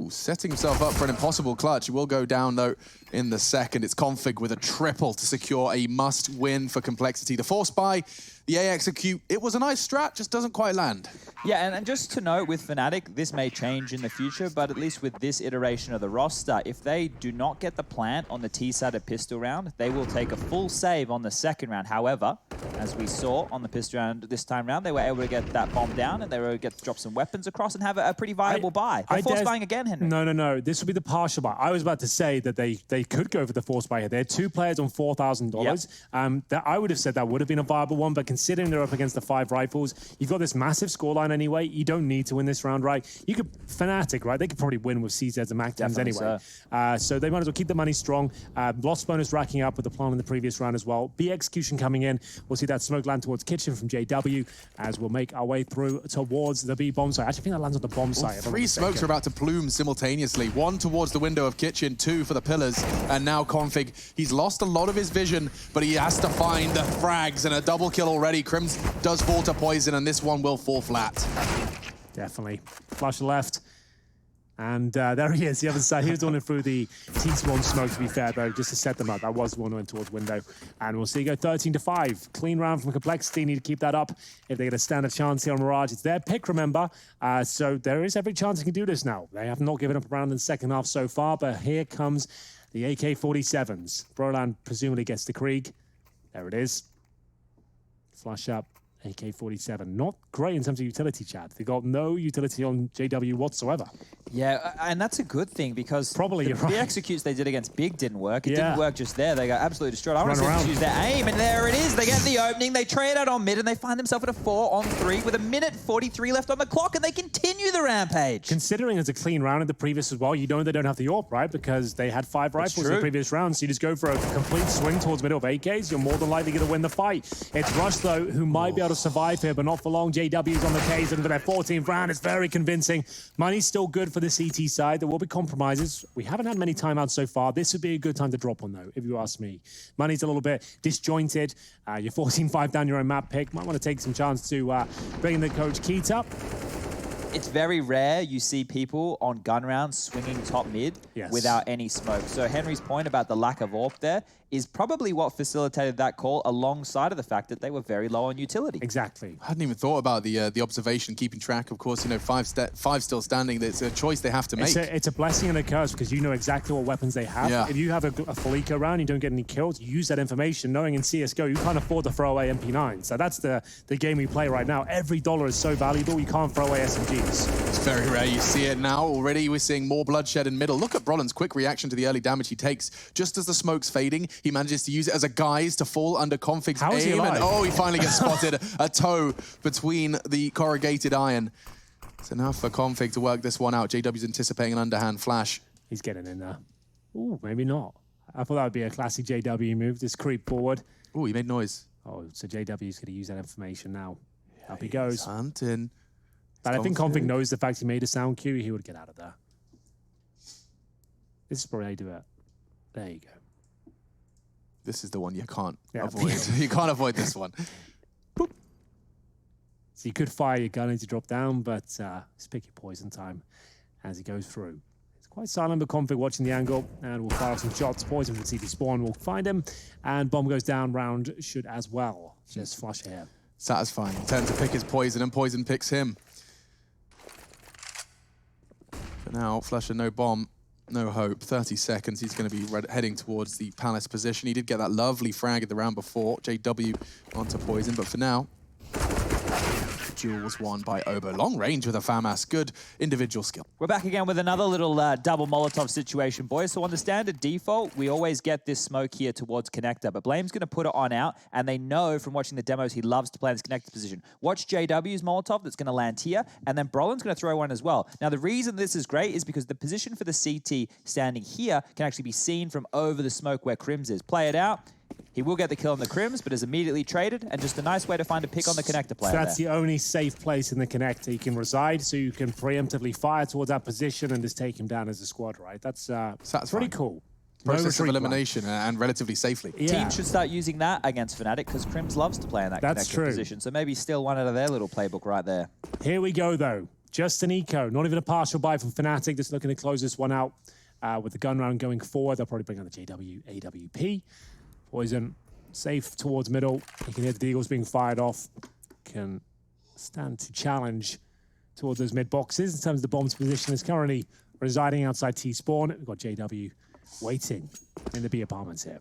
[SPEAKER 1] setting himself up for an impossible clutch. He will go down, though, in the second. It's Config with a triple to secure a must-win for Complexity. The Force buy, the A execute. It was a nice strat, just doesn't quite land.
[SPEAKER 3] Yeah, and just to note with Fnatic, this may change in the future, but at least with this iteration of the roster, if they do not get the plant on the T-side of pistol round, they will take a full save on the second round. However, as we saw on the pistol round this time round, they were able to get that bomb down, and they were able to get drop some weapons across and have a pretty viable buy. They're force buying again, Henry.
[SPEAKER 2] No. This will be the partial buy. I was about to say that they could go for the force buy here. They had 2 players on $4,000. That I would have said that would have been a viable one, but considering they're up against the 5 rifles, you've got this massive scoreline anyway. You don't need to win this round, right? You could Fnatic, right? They could probably win with CZs and Mac 10s anyway. So they might as well keep the money strong. Loss bonus racking up with the plan in the previous round as well. B execution coming in. We'll see that smoke land towards Kitchen from JW as we'll make our way through towards the B bomb site. I actually think that lands on the bomb site.
[SPEAKER 1] 3 smokes are about to plume simultaneously. 1 towards the window of Kitchen, 2 for the pillars, and now Config. He's lost a lot of his vision, but he has to find the frags, and a double kill already. Crims does fall to Poison, and this one will fall flat.
[SPEAKER 2] Definitely. Flush left. And there he is, the other side. He was running through the T-spawn smoke, to be fair, though, just to set them up. That was the one who went towards window. And we'll see you go 13-5. Clean round from Complexity. Need to keep that up if they get a standard chance here on Mirage. It's their pick, remember. So there is every chance they can do this now. They have not given up a round in the second half so far, but here comes the AK-47s. Broland presumably gets the Krieg. There it is. Flash up. AK-47. Not great in terms of utility, Chad. They got no utility on JW whatsoever.
[SPEAKER 3] Yeah, and that's a good thing because
[SPEAKER 2] Probably you're right.
[SPEAKER 3] the executes they did against Big didn't work. It didn't work just there. They got absolutely destroyed. I want to see them use their aim, and there it is. They get the opening. They trade out on mid, and they find themselves at a 4-on-3 with 1:43 left on the clock, and they continue the rampage.
[SPEAKER 2] Considering it's a clean round in the previous as well, you know they don't have the AWP, right? Because they had 5 rifles in the previous round, so you just go for a complete swing towards middle of AKs, you're more than likely going to win the fight. It's Rush, though, who might be able to survive here, but not for long. JW's on the case, and for their 14th round, it's very convincing. Money's still good for the CT side. There will be compromises. We haven't had many timeouts so far. This would be a good time to drop one, though, if you ask me. Money's a little bit disjointed. You're 14-5 down your own map pick. Might want to take some chance to bring in the coach Keat up.
[SPEAKER 3] It's very rare you see people on gun rounds swinging top mid without any smoke. So Henry's point about the lack of AWP there is probably what facilitated that call alongside of the fact that they were very low on utility.
[SPEAKER 2] Exactly.
[SPEAKER 1] I hadn't even thought about the observation, keeping track. Of course, you know, five still standing. It's a choice they have to make.
[SPEAKER 2] It's a blessing and a curse because you know exactly what weapons they have.
[SPEAKER 1] Yeah.
[SPEAKER 2] If you have a Felica round, you don't get any kills, use that information. Knowing in CSGO, you can't afford to throw away MP9. So that's the game we play right now. Every dollar is so valuable, you can't throw away SMGs.
[SPEAKER 1] It's very rare. You see it now. Already we're seeing more bloodshed in middle. Look at Brolin's quick reaction to the early damage he takes. Just as the smoke's fading, he manages to use it as a guise to fall under Config's
[SPEAKER 2] How is he
[SPEAKER 1] aim.
[SPEAKER 2] alive?
[SPEAKER 1] And oh, he finally gets spotted. A toe between the corrugated iron. It's enough for Config to work this one out. JW's anticipating an underhand flash.
[SPEAKER 2] He's getting in there. Ooh, maybe not. I thought that would be a classic JW move. Just creep forward.
[SPEAKER 1] Oh, he made noise.
[SPEAKER 2] Oh, so JW's going to use that information now. Up he goes.
[SPEAKER 1] Hunting.
[SPEAKER 2] But I think Config knows the fact he made a sound cue. He would get out of there. This is probably how you do it. There you go.
[SPEAKER 1] This is the one you can't avoid. You can't avoid this one. Boop.
[SPEAKER 2] So you could fire your gun to drop down, but just pick your poison time as he goes through. It's quite silent, but Config watching the angle, and we'll fire off some shots. Poison from CT spawn will find him, and bomb goes down. Round should as well. Just flush here.
[SPEAKER 1] Satisfying. Turns to pick his poison, and poison picks him. For now, Flusher, no bomb. No hope. 30 seconds. He's going to be heading towards the Palace position. He did get that lovely frag at the round before. JW onto poison, but for now, the duel was won by Obo. Long range with a FAMAS. Good individual skill.
[SPEAKER 3] We're back again with another little double Molotov situation, boys. So on the standard default, we always get this smoke here towards connector, but Blame's going to put it on out, and they know from watching the demos he loves to play in this connector position. Watch JW's Molotov that's going to land here, and then Brolin's going to throw one as well. Now, the reason this is great is because the position for the CT standing here can actually be seen from over the smoke where Crims is. Play it out. He will get the kill on the Crims, but is immediately traded, and just a nice way to find a pick on the connector player.
[SPEAKER 2] So that's the only safe place in the connector he can reside, so you can preemptively fire towards that position and just take him down as a squad, right? That's pretty cool.
[SPEAKER 1] Process of elimination and relatively safely.
[SPEAKER 3] Yeah. Teams should start using that against FNATIC because Crims loves to play in that connector position. So maybe steal one out of their little playbook right there.
[SPEAKER 2] Here we go, though. Just an eco. Not even a partial buy from FNATIC. Just looking to close this one out with the gun round going forward. They'll probably bring on the JW, AWP. Poison safe towards middle. You can hear the Deagles being fired off. Can stand to challenge towards those mid boxes. In terms of the bomb's position, is currently residing outside T-spawn. We've got JW waiting in the B apartments here.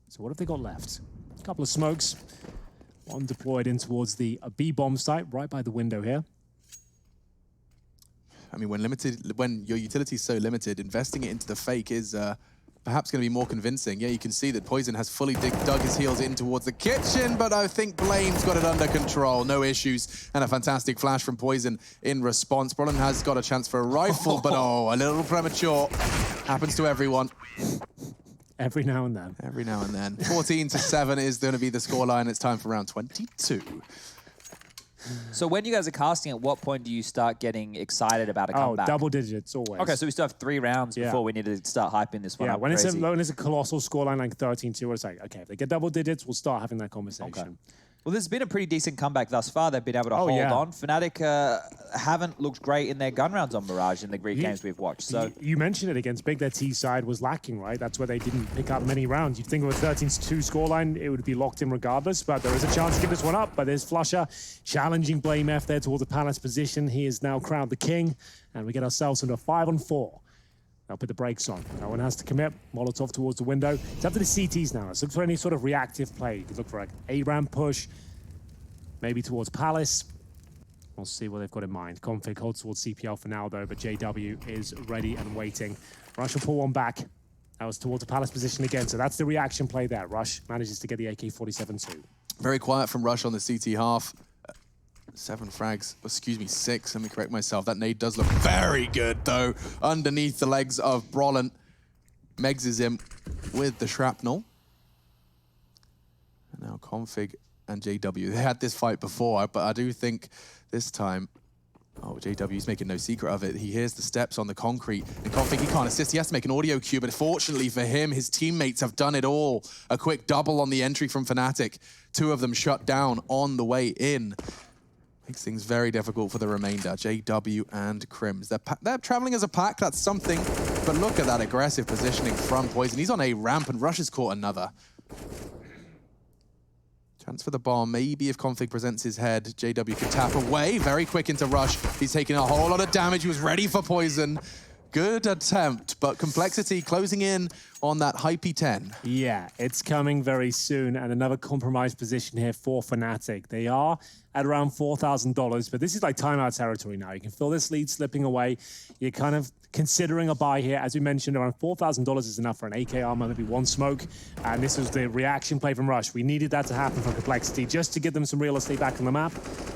[SPEAKER 2] So what have they got left? A couple of smokes. One deployed in towards the B bomb site right by the window here.
[SPEAKER 1] I mean, when your utility is so limited, investing it into the fake is perhaps going to be more convincing. Yeah, you can see that Poison has fully dug his heels in towards the kitchen, but I think Blame's got it under control. No issues, and a fantastic flash from Poison in response. Brolin has got a chance for a rifle, but oh, a little premature. Happens to everyone.
[SPEAKER 2] Every now and then.
[SPEAKER 1] Every now and then. 14-7 is going to be the scoreline. It's time for round 22.
[SPEAKER 3] So when you guys are casting, at what point do you start getting excited about a comeback?
[SPEAKER 2] Oh, double digits, always.
[SPEAKER 3] Okay, so we still have 3 rounds before we need to start hyping this one up.
[SPEAKER 2] When it's a colossal scoreline like 13-2, it's like, okay, if they get double digits, we'll start having that conversation.
[SPEAKER 3] Okay. Well, there's been a pretty decent comeback thus far. They've been able to hold on. FNATIC haven't looked great in their gun rounds on Mirage in the Greek games we've watched. So
[SPEAKER 2] you mentioned it against Big. Their T side was lacking, right? That's where they didn't pick up many rounds. You'd think with a 13-2 scoreline, it would be locked in regardless, but there is a chance to give this one up. But there's Flusher challenging Blame F there towards the Palace position. He is now crowned the king, and we get ourselves into a 5-on-4. They'll put the brakes on. No one has to commit. Molotov towards the window. It's up to the CTs now. Let's look for any sort of reactive play. You could look for like A-ramp push, maybe towards Palace. We'll see what they've got in mind. Config holds towards CPL for now, though, but JW is ready and waiting. Rush will pull one back. That was towards the Palace position again, so that's the reaction play there. Rush manages to get the AK-47 too.
[SPEAKER 1] Very quiet from Rush on the CT half. 7 frags, excuse me, 6, let me correct myself. That nade does look very good, though, underneath the legs of Brolin. Megs is in with the shrapnel. And now Config and JW. They had this fight before, but I do think this time, JW's making no secret of it. He hears the steps on the concrete, and Config, he can't assist. He has to make an audio cue, but fortunately for him, his teammates have done it all. A quick double on the entry from FNATIC. 2 of them shut down on the way in. Makes things very difficult for the remainder. JW and Crims. They're traveling as a pack, that's something. But look at that aggressive positioning from Poison. He's on a ramp and Rush has caught another. Chance for the bomb. Maybe if Config presents his head, JW can tap away. Very quick into Rush. He's taking a whole lot of damage. He was ready for Poison. Good attempt, but Complexity closing in on that high P10.
[SPEAKER 2] Yeah, it's coming very soon, and another compromised position here for FNATIC. They are at around $4,000, but this is like timeout territory now. You can feel this lead slipping away. You're kind of considering a buy here. As we mentioned, around $4,000 is enough for an AK armor, maybe 1 smoke, and this was the reaction play from Rush. We needed that to happen from Complexity just to get them some real estate back on the map,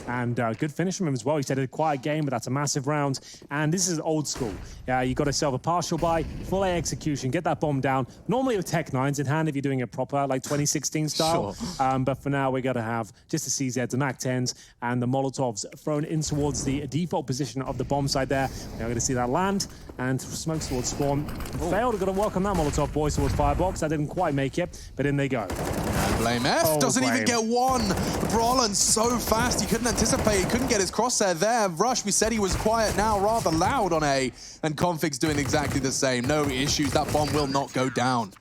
[SPEAKER 2] and good finish from him as well. He said a quiet game, but that's a massive round, and this is old school. You got to sell a partial buy, full A execution, get that bomb down. Normally with Tech 9s in hand if you're doing it proper, like 2016 style. Sure. But for now, we got to have just the CZs, the MAC-10s, and the Molotovs thrown in towards the default position of the bomb site there. Now we're going to see that land, and smokes towards spawn. Failed, got to work on that Molotov, boys, towards Firebox. That didn't quite make it, but in they go.
[SPEAKER 1] And Blame F doesn't even get one. Brolin so fast, he couldn't anticipate, he couldn't get his crosshair there. Rush, we said he was quiet, now rather loud on A, and Config's doing exactly the same. No issues, that bomb will not go down.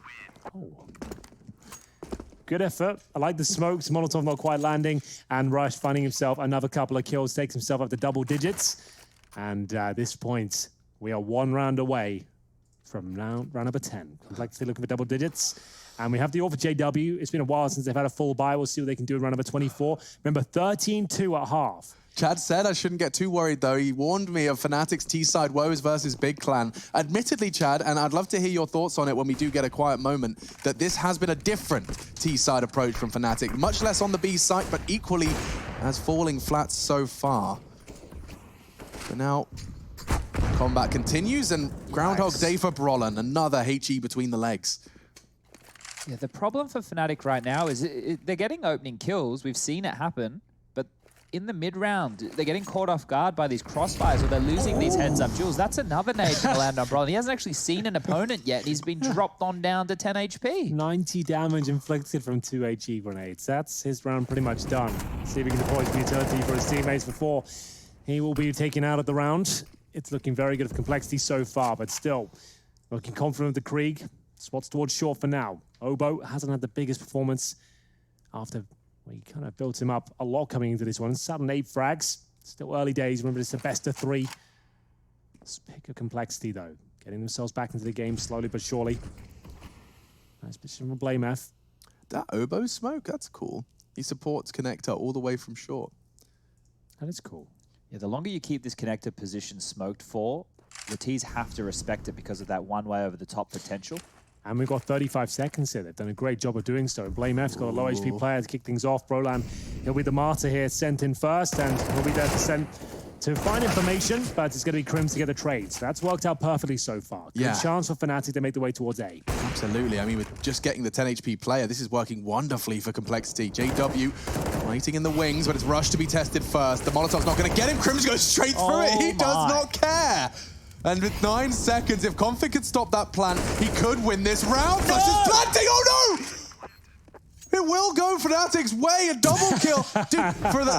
[SPEAKER 2] Good effort. I like the smokes. Molotov not quite landing, and Rush finding himself another couple of kills, takes himself up to double digits. And at this point, we are 1 round away from round number 10. Complexity looking for double digits. And we have the all for JW. It's been a while since they've had a full buy. We'll see what they can do in round number 24. Remember, 13-2 at half.
[SPEAKER 1] Chad said I shouldn't get too worried, though. He warned me of FNATIC's T-side woes versus Big Clan. Admittedly, Chad, and I'd love to hear your thoughts on it when we do get a quiet moment, that this has been a different T-side approach from FNATIC. Much less on the B site, but equally as falling flats so far. But now, combat continues, and Groundhog Day for Brolin. Another HE between the legs.
[SPEAKER 3] Yeah, the problem for FNATIC right now is they're getting opening kills. We've seen it happen. In the mid-round, they're getting caught off guard by these crossfires, or they're losing these heads-up duels. That's another nade to land on Brolin. He hasn't actually seen an opponent yet, and he's been dropped on down to 10 HP.
[SPEAKER 2] 90 damage inflicted from 2 HE grenades. That's his round pretty much done. See if he can deploy some utility for his teammates before he will be taken out of the round. It's looking very good for Complexity so far, but still looking confident with the Krieg. Spots towards short for now. Obo hasn't had the biggest performance after... We kind of built him up a lot coming into this one. Sat on 8 frags. Still early days. Remember, it's a best of 3. Let's pick a Complexity, though. Getting themselves back into the game slowly but surely. Nice position from Blame F.
[SPEAKER 1] That Obo smoke, that's cool. He supports connector all the way from short.
[SPEAKER 2] That is cool.
[SPEAKER 3] Yeah, the longer you keep this connector position smoked for, the T's have to respect it because of that one-way over-the-top potential.
[SPEAKER 2] And we've got 35 seconds here. They've done a great job of doing so. Blame F's got a low HP player to kick things off. Brolan, he'll be the martyr here, sent in first, and he'll be there to find information, but it's going to be Crims to get the trade. So that's worked out perfectly so far. Good chance for FNATIC to make the way towards A.
[SPEAKER 1] Absolutely. I mean, with just getting the 10 HP player, this is working wonderfully for Complexity. JW waiting in the wings, but it's Rush to be tested first. The Molotov's not going to get him. Crims goes straight through it. He does not care. And with 9 seconds, if Config could stop that plant, he could win this round. Flush is planting. Oh no! It it will go FNATIC's way, a double kill. Dude,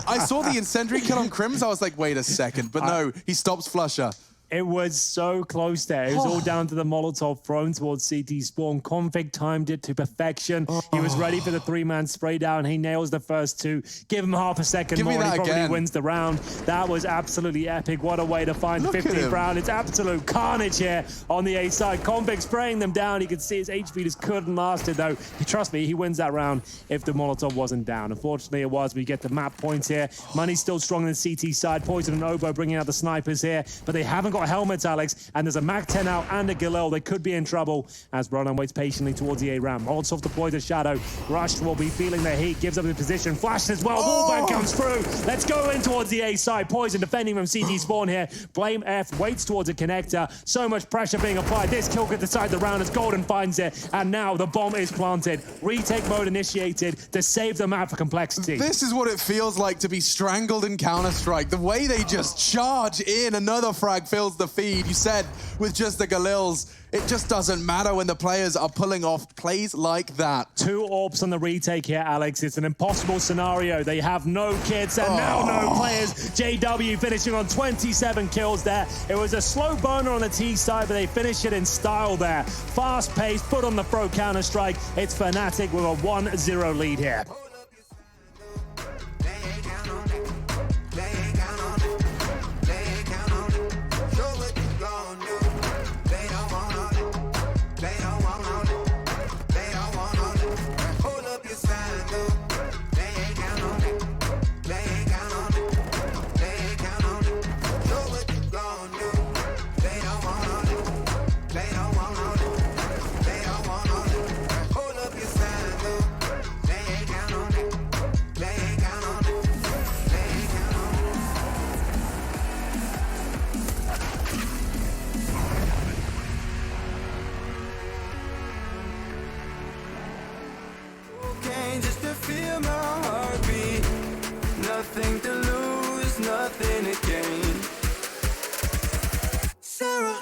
[SPEAKER 1] I saw the incendiary kill on Crims, I was like, wait a second. But no, he stops Flusher.
[SPEAKER 2] It was so close there. It was all down to the Molotov thrown towards CT spawn. Config timed it to perfection. He was ready for the 3-man spray down. He nails the first 2. Give him half a second more, and he probably wins the round. That was absolutely epic. What a way to find the 15th round. It's absolute carnage here on the A side. Config spraying them down. You can see his HP just couldn't last it, though. Trust me, he wins that round if the Molotov wasn't down. Unfortunately, it was. We get the map points here. Money's still strong on the CT side. Poison and Oboe bringing out the snipers here, but they haven't got helmets, Alex, and there's a Mag-10 out and a Galil. They could be in trouble as Roland waits patiently towards the A round. Molotov deploys a shadow. Rush will be feeling the heat, gives up the position. Flash as well. Wallbang comes through. Let's go in towards the A side. Poison defending from CT spawn here. Blame F waits towards a connector. So much pressure being applied. This kill could decide the round as Golden finds it, and now the bomb is planted. Retake mode initiated to save the map for complexity.
[SPEAKER 1] This is what it feels like to be strangled in Counter-Strike. The way they just charge in. Another frag fills the feed. You said with just the Galils, it just doesn't matter when the players are pulling off plays like that.
[SPEAKER 2] 2 AWPs on the retake here, Alex. It's an impossible scenario. They have no kits and now no players. JW finishing on 27 kills there. It was a slow burner on the T side, but they finish it in style there. Fast pace, foot on the throat Counter-Strike. It's FNATIC with a 1-0 lead here.
[SPEAKER 6] Just to feel my heartbeat. Nothing to lose, nothing to gain. Sarah.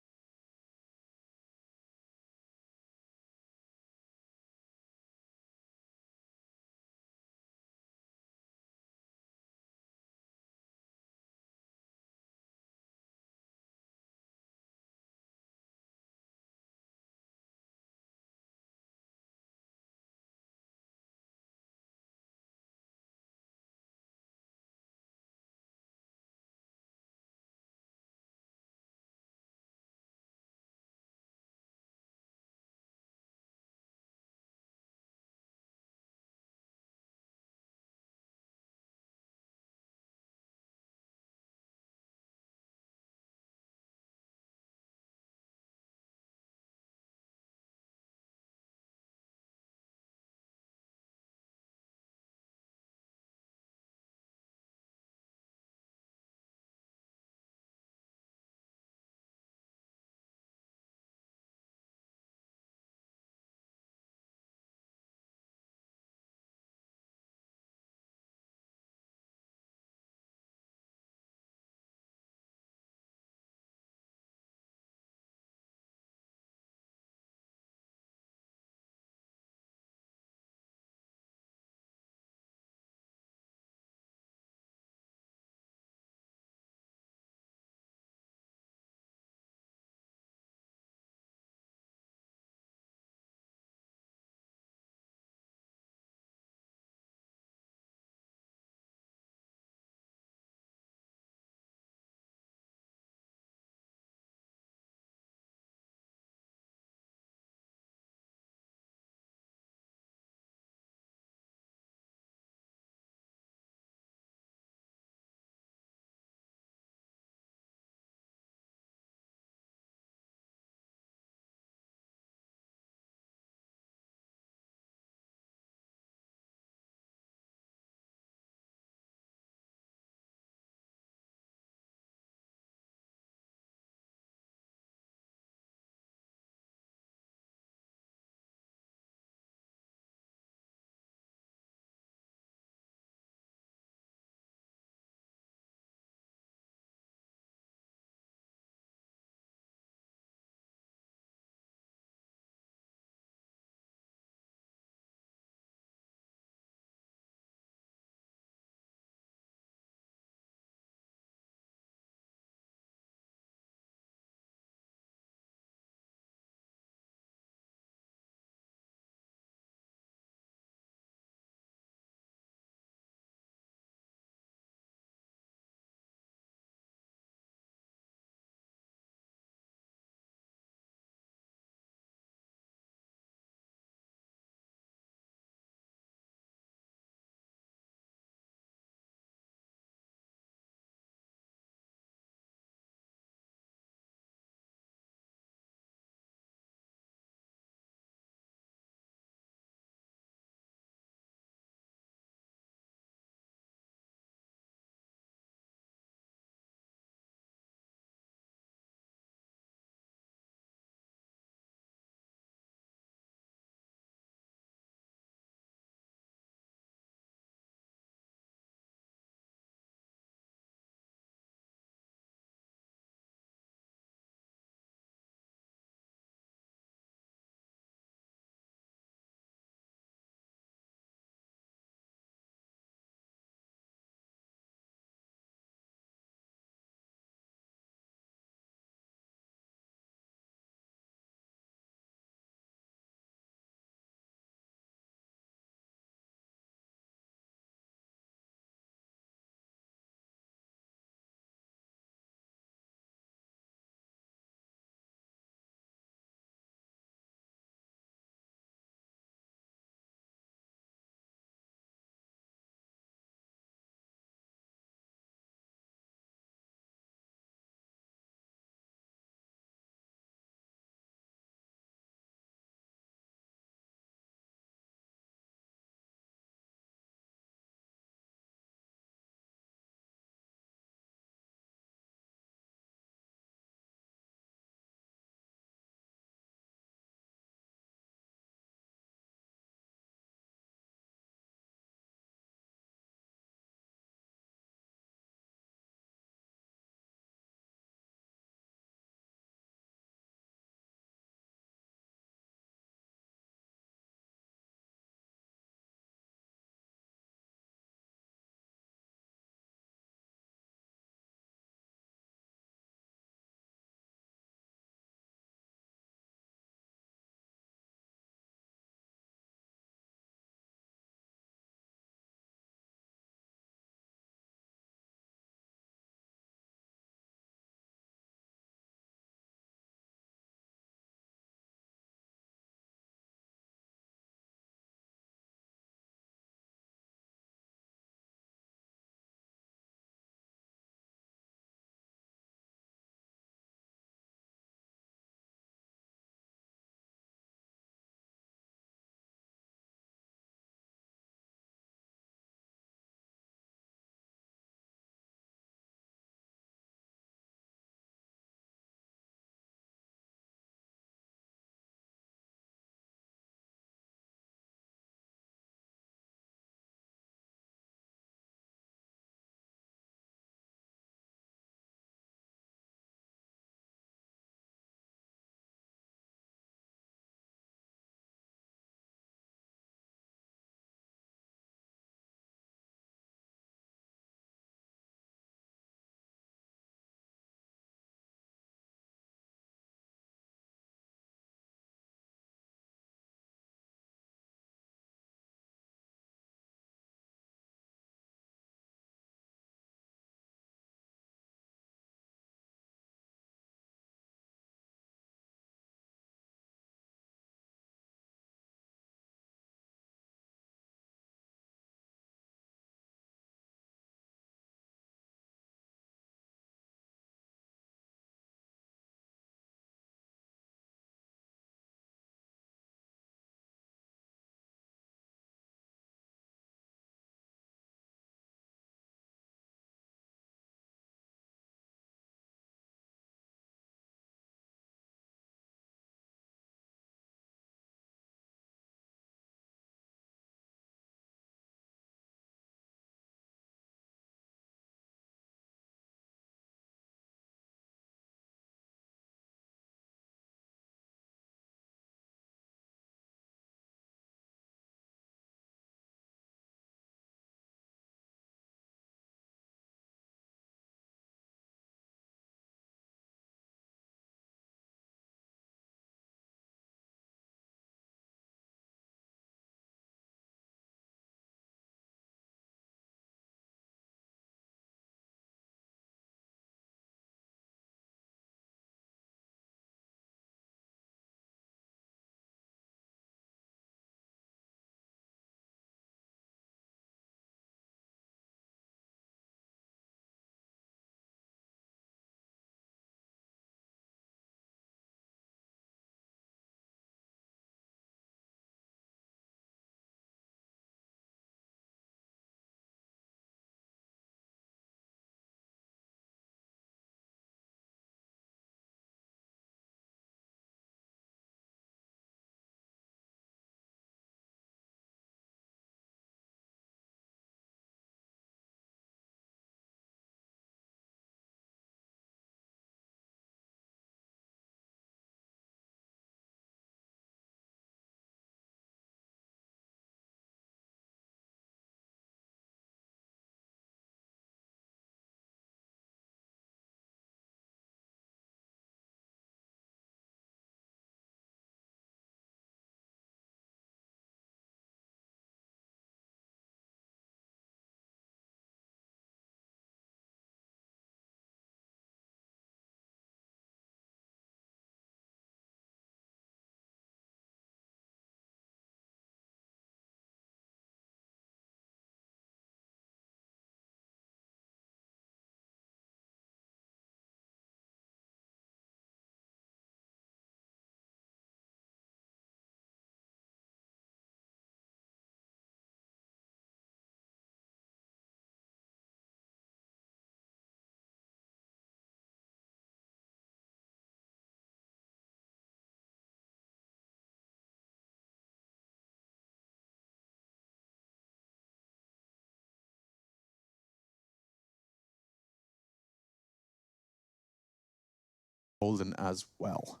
[SPEAKER 1] Golden as well.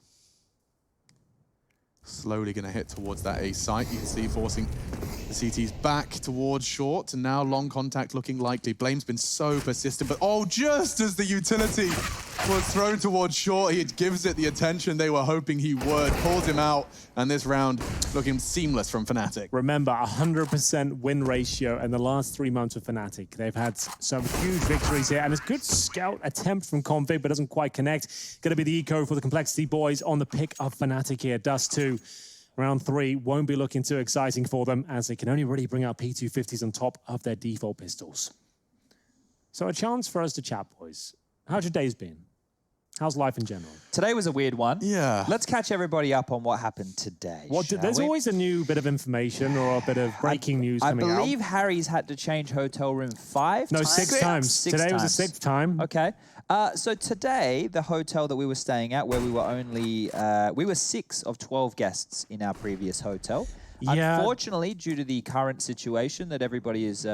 [SPEAKER 1] Slowly going to hit towards that A site. You can see forcing the CTs back towards short, and now long contact looking likely. Blame's been so persistent, but oh, just as the utility was thrown towards short, he gives it the attention they were hoping he would. Pulls him out, and this round looking seamless from FNATIC.
[SPEAKER 2] Remember, 100% win ratio in the last 3 months of FNATIC. They've had some huge victories here, and it's a good scout attempt from Config, but doesn't quite connect. Going to be the eco for the Complexity boys on the pick of FNATIC here. Dust 2. Round 3 won't be looking too exciting for them, as they can only really bring out P250s on top of their default pistols. So a chance for us to chat, boys. How's your days been? How's life in general?
[SPEAKER 3] Today was a weird one.
[SPEAKER 1] Yeah.
[SPEAKER 3] Let's catch everybody up on what happened today.
[SPEAKER 2] There's always a new bit of information or a bit of breaking news coming out.
[SPEAKER 3] I believe Harry's had to change hotel room 5 times?
[SPEAKER 2] No, 6 times. Today was the 6th time.
[SPEAKER 3] Okay. So today, the hotel that we were staying at, where we were only, we were 6 of 12 guests in our previous hotel.
[SPEAKER 2] Yeah.
[SPEAKER 3] Unfortunately, due to the current situation that everybody is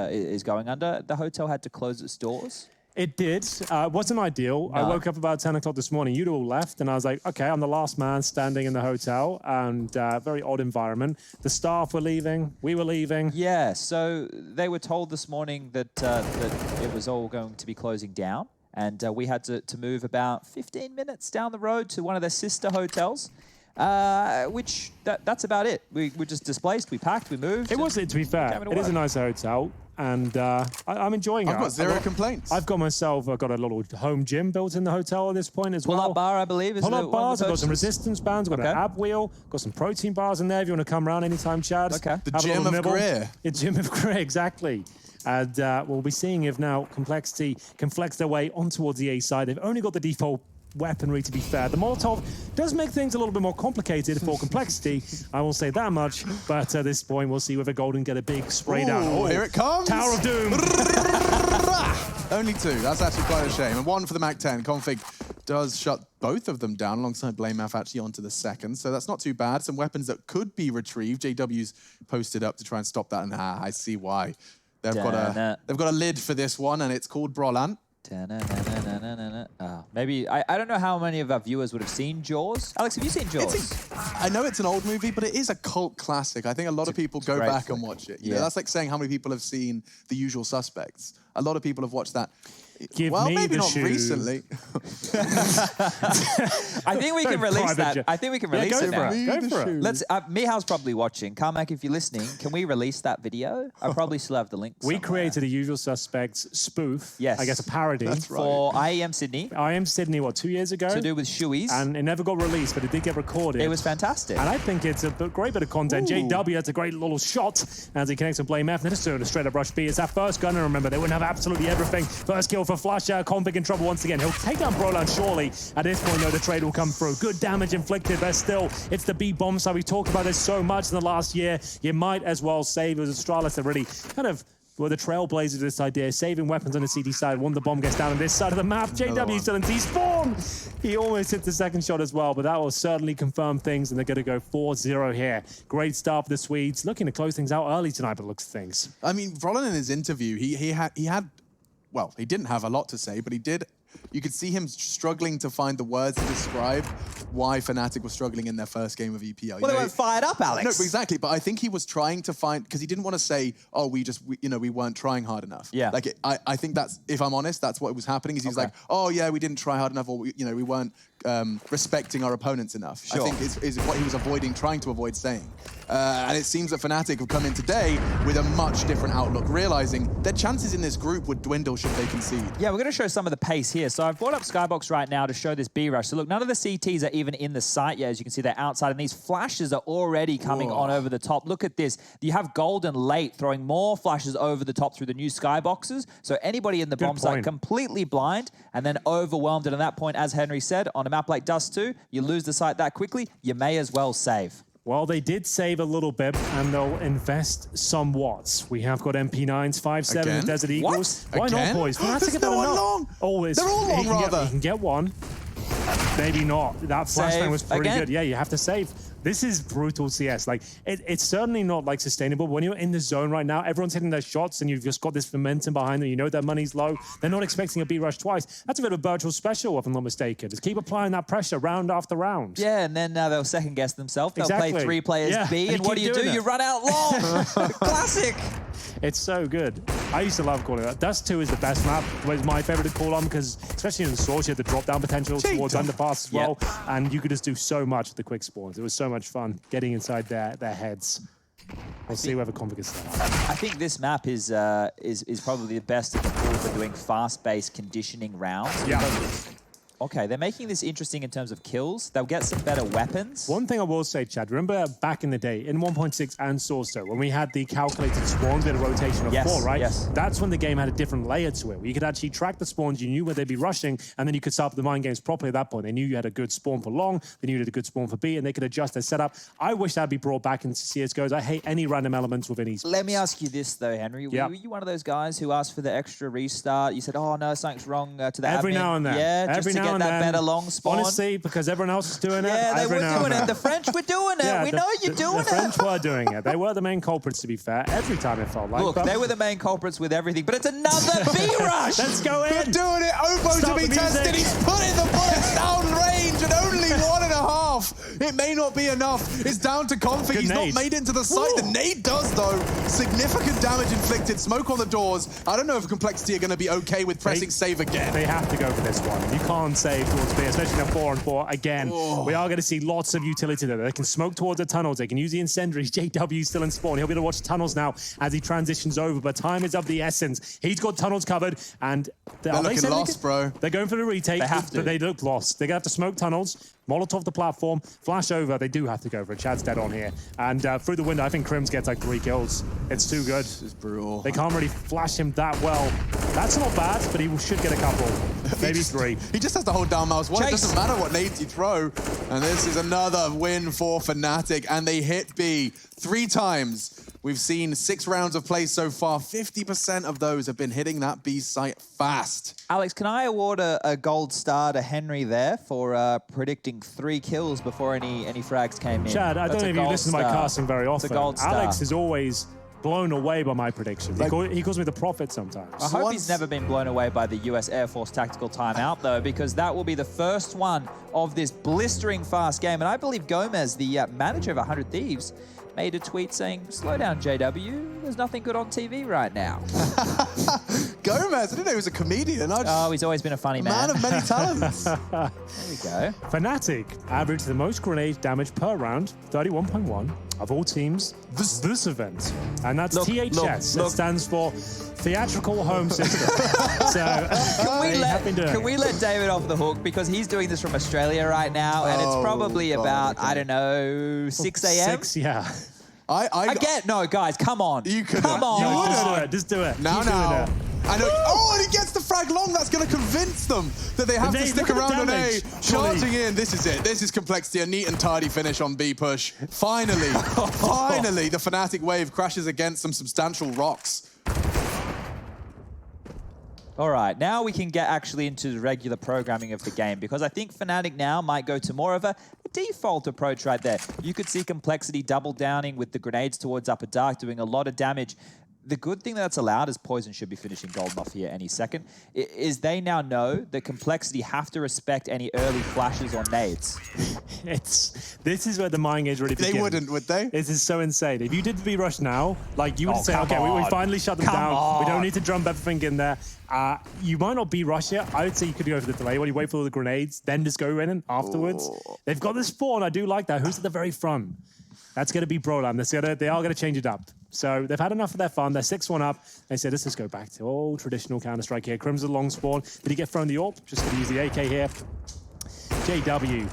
[SPEAKER 3] going under, the hotel had to close its doors.
[SPEAKER 2] It did. It wasn't ideal.
[SPEAKER 3] No.
[SPEAKER 2] I woke up about 10 o'clock this morning. You'd all left, and I was like, okay, I'm the last man standing in the hotel, and very odd environment. The staff were leaving. We were leaving.
[SPEAKER 3] Yeah, so they were told this morning that, that it was all going to be closing down, and we had to move about 15 minutes down the road to one of their sister hotels. That's about it. We were just displaced, we packed, we moved.
[SPEAKER 2] It was, to be fair, it is a nice hotel, and I'm enjoying it.
[SPEAKER 1] I've got zero complaints.
[SPEAKER 2] I've got a little home gym built in the hotel at this point as well.
[SPEAKER 3] Pull-up bar, I believe.
[SPEAKER 2] Pull-up bars, I've got some resistance bands, I've got an ab wheel, got some protein bars in there if you want to come around anytime, Chad.
[SPEAKER 3] Okay.
[SPEAKER 1] The gym of Greer.
[SPEAKER 2] The gym of Greer, exactly. And we'll be seeing if now Complexity can flex their way on towards the A side. They've only got the default weaponry, to be fair. The Molotov does make things a little bit more complicated for Complexity, I will say that much, but at this point we'll see whether Golden get a big spray down.
[SPEAKER 1] Oh, here it comes!
[SPEAKER 2] Tower of Doom!
[SPEAKER 1] Only 2, that's actually quite a shame. And 1 for the MAC-10. Config does shut both of them down alongside BlameMath actually onto the second, so that's not too bad. Some weapons that could be retrieved. JW's posted up to try and stop that, and I see why. They've got a lid for this one, and it's called Brolant.
[SPEAKER 3] Oh, maybe, I don't know how many of our viewers would have seen Jaws. Alex, have you seen Jaws?
[SPEAKER 1] I know it's an old movie, but it is a cult classic. I think a lot of people go back and watch it. Yeah, that's like saying how many people have seen The Usual Suspects. A lot of people have watched that.
[SPEAKER 2] Well,
[SPEAKER 1] maybe not recently.
[SPEAKER 3] I think we can release that. I think we can release it now.
[SPEAKER 2] Go for it.
[SPEAKER 3] Let's. Mihal's probably watching. Carmack, if you're listening, can we release that video? I probably still have the link.
[SPEAKER 2] We created a Usual Suspects spoof.
[SPEAKER 3] Yes.
[SPEAKER 2] I guess a parody.
[SPEAKER 1] That's right.
[SPEAKER 3] For IEM Sydney.
[SPEAKER 2] IEM Sydney, what, 2 years ago?
[SPEAKER 3] To do with shoeies.
[SPEAKER 2] And it never got released, but it did get recorded.
[SPEAKER 3] It was fantastic.
[SPEAKER 2] And I think it's a great bit of content.
[SPEAKER 1] Ooh.
[SPEAKER 2] JW, that's a great little shot as he connects with BlameMath. They're just doing a straight up rush B. It's that first gun, and remember, they wouldn't have absolutely everything. First kill for Flusher. Config in trouble once again. He'll take down Brolant surely. At this point, though, the trade will come through. Good damage inflicted, but still, it's the B bomb side. We talked about this so much in the last year. You might as well save. It was Astralis that really kind of were the trailblazers of this idea, saving weapons on the CD side. One, the bomb gets down on this side of the map. JW still in despawn. He almost hit the second shot as well, but that will certainly confirm things, and they're going to go 4-0 here. Great start for the Swedes, looking to close things out early tonight, but looks of things.
[SPEAKER 1] I mean, Brolant in his interview, he had, well, he didn't have a lot to say, but he did. You could see him struggling to find the words to describe why FNATIC was struggling in their first game of EPL.
[SPEAKER 3] Well, they weren't fired up, Alex.
[SPEAKER 1] No, exactly. But I think he was trying to find, because he didn't want to say, oh, we weren't trying hard enough.
[SPEAKER 3] Yeah.
[SPEAKER 1] Like, I think that's, if I'm honest, that's what was happening. Is he was like, oh yeah, we didn't try hard enough, or we weren't respecting our opponents enough.
[SPEAKER 3] Sure.
[SPEAKER 1] I think is what he was trying to avoid saying. And it seems that FNATIC have come in today with a much different outlook, realizing their chances in this group would dwindle should they concede.
[SPEAKER 3] Yeah, we're going to show some of the pace here. So I've brought up Skybox right now to show this B rush. So look, none of the CTs are even in the site yet. As you can see, they're outside, and these flashes are already coming on over the top. Look at this. You have Golden late throwing more flashes over the top through the new Skyboxes. So anybody in the bomb site completely blind and then overwhelmed. And at that point, as Henry said, on a map like Dust 2, you lose the site that quickly, you may as well save.
[SPEAKER 2] Well, they did save a little bit, and they'll invest somewhat. We have got MP9s, 5.7 Desert Eagles.
[SPEAKER 1] What?
[SPEAKER 2] Why not, boys?
[SPEAKER 1] There's no one long.
[SPEAKER 2] Oh,
[SPEAKER 1] they're all long, rather.
[SPEAKER 2] You can get one. Maybe not. That flashbang was pretty good. Yeah, you have to save. This is brutal CS. Like, it's certainly not like sustainable. When you're in the zone right now, everyone's hitting their shots and you've just got this momentum behind them. You know their money's low. They're not expecting a B rush twice. That's a bit of a virtual special, if I'm not mistaken. Just keep applying that pressure round after round.
[SPEAKER 3] Yeah, and then they'll second guess themselves. They'll play 3 players B, and what do? You run out long. Classic.
[SPEAKER 2] It's so good. I used to love calling it. Dust 2 is the best map. It was my favorite to call on because, especially in the Source, you had the drop-down potential towards underpass as well. And you could just do so much with the quick spawns. It was so much fun getting inside their heads. We'll see whether Config is set up.
[SPEAKER 3] I think this map is probably the best in the pool for doing fast-based conditioning rounds.
[SPEAKER 2] Yeah.
[SPEAKER 3] Okay, they're making this interesting in terms of kills. They'll get some better weapons.
[SPEAKER 2] One thing I will say, Chad, remember back in the day, in 1.6 and Source, when we had the calculated spawns, we had a rotation of 4, right?
[SPEAKER 3] Yes.
[SPEAKER 2] That's when the game had a different layer to it, where you could actually track the spawns, you knew where they'd be rushing, and then you could start the mind games properly at that point. They knew you had a good spawn for long, they knew you had a good spawn for B, and they could adjust their setup. I wish that'd be brought back into CSGOs. I hate any random elements within esports.
[SPEAKER 3] Let me ask you this, though, Henry. Were you one of those guys who asked for the extra restart? You said, oh, no, something's wrong to the
[SPEAKER 2] Every
[SPEAKER 3] admin.
[SPEAKER 2] now and then.
[SPEAKER 3] Yeah, just
[SPEAKER 2] Every
[SPEAKER 3] to
[SPEAKER 2] now
[SPEAKER 3] get
[SPEAKER 2] and
[SPEAKER 3] that
[SPEAKER 2] then.
[SPEAKER 3] better long spawn.
[SPEAKER 2] Honestly, because everyone else is doing it.
[SPEAKER 3] Yeah, they
[SPEAKER 2] every
[SPEAKER 3] were
[SPEAKER 2] now and
[SPEAKER 3] doing
[SPEAKER 2] then.
[SPEAKER 3] it. The French were doing it.
[SPEAKER 2] Yeah,
[SPEAKER 3] we know you're doing
[SPEAKER 2] the
[SPEAKER 3] it.
[SPEAKER 2] French were doing it. They were the main culprits, to be fair. Every time it felt like.
[SPEAKER 3] Look, they were the main culprits with everything, but it's another B rush.
[SPEAKER 2] Let's go in.
[SPEAKER 1] They're doing it. Obo
[SPEAKER 2] Stop
[SPEAKER 1] to be
[SPEAKER 2] the music.
[SPEAKER 1] tested. He's putting the bullets down range and only 1.5. It may not be enough. It's down to Config. He's not made it into the site. The nade does, though. Significant damage inflicted. Smoke on the doors. I don't know if Complexity are going to be okay with pressing save again.
[SPEAKER 2] They have to go for this one. You can't save towards B, especially in a 4-on-4. Again, we are going to see lots of utility there. They can smoke towards the tunnels. They can use the incendiaries. JW still in spawn. He'll be able to watch tunnels now as he transitions over, but time is of the essence. He's got tunnels covered, and
[SPEAKER 1] they're looking lost, bro.
[SPEAKER 2] They're going for the retake,
[SPEAKER 3] They have to.
[SPEAKER 2] but they look lost. They're going to have to smoke tunnels, Molotov the platform, flash over. They do have to go for it. Chad's dead on here. And through the window, I think Crims gets like 3 kills. It's too good.
[SPEAKER 1] This is brutal.
[SPEAKER 2] They can't really flash him that well. That's not bad, but he should get a couple. Maybe 3.
[SPEAKER 1] He just has to hold down mouse 1. It doesn't matter what nades you throw. And this is another win for FNATIC. And they hit B 3 times. We've seen 6 rounds of play so far. 50% of those have been hitting that B site fast.
[SPEAKER 3] Alex, can I award a gold star to Henry there for predicting 3 kills before any frags came in?
[SPEAKER 2] Chad, I don't know if you listen to my casting very often.
[SPEAKER 3] It's a gold star.
[SPEAKER 2] Alex is always blown away by my predictions. He calls me the prophet sometimes.
[SPEAKER 3] I hope he's never been blown away by the US Air Force tactical timeout, though, because that will be the first one of this blistering fast game. And I believe Gomez, the manager of 100 Thieves, made a tweet saying, slow down, JW. There's nothing good on TV right now.
[SPEAKER 1] Gomez, I didn't know he was a comedian.
[SPEAKER 3] He's always been a funny man.
[SPEAKER 1] Man of many talents.
[SPEAKER 3] There we go.
[SPEAKER 2] FNATIC averaged the most grenade damage per round, 31.1, of all teams this event. And that's THS. It stands for Theatrical Home System. So
[SPEAKER 3] can we let David off the hook? Because he's doing this from Australia right now, and it's probably about, I don't know, 6 a.m.?
[SPEAKER 2] 6, yeah.
[SPEAKER 3] No, guys, come on.
[SPEAKER 1] You could.
[SPEAKER 3] Come on.
[SPEAKER 2] Just do it.
[SPEAKER 1] Now. I know. Oh, and he gets the frag long. That's going to convince them that they have to stick around on A. Charging in. This is it. This is Complexity. A neat and tidy finish on B push. Finally, finally, the FNATIC wave crashes against some substantial rocks.
[SPEAKER 3] All right, now we can get actually into the regular programming of the game, because I think FNATIC now might go to more of a default approach right there. You could see Complexity double downing with the grenades towards Upper Dark, doing a lot of damage. The good thing that's allowed is Poison should be finishing golden off here any second, is they now know that Complexity have to respect any early flashes or nades.
[SPEAKER 2] This is where the mind games really begin.
[SPEAKER 1] They wouldn't, would they?
[SPEAKER 2] This is so insane. If you did the B-Rush now, like you would say, okay, we finally shut them down.
[SPEAKER 3] On.
[SPEAKER 2] We don't need to drum everything in there. You might not B-Rush it. I would say you could go for the delay while you wait for all the grenades, then just go in afterwards. They've got the spawn. I do like that. Who's at the very front? That's going to be Brolam. They are going to change it up. So they've had enough of their fun. They're 6-1 up. They said, let's just go back to old traditional Counter-Strike here. Crims with a long spawn. Did he get thrown the AWP? Just going to use the AK here. JW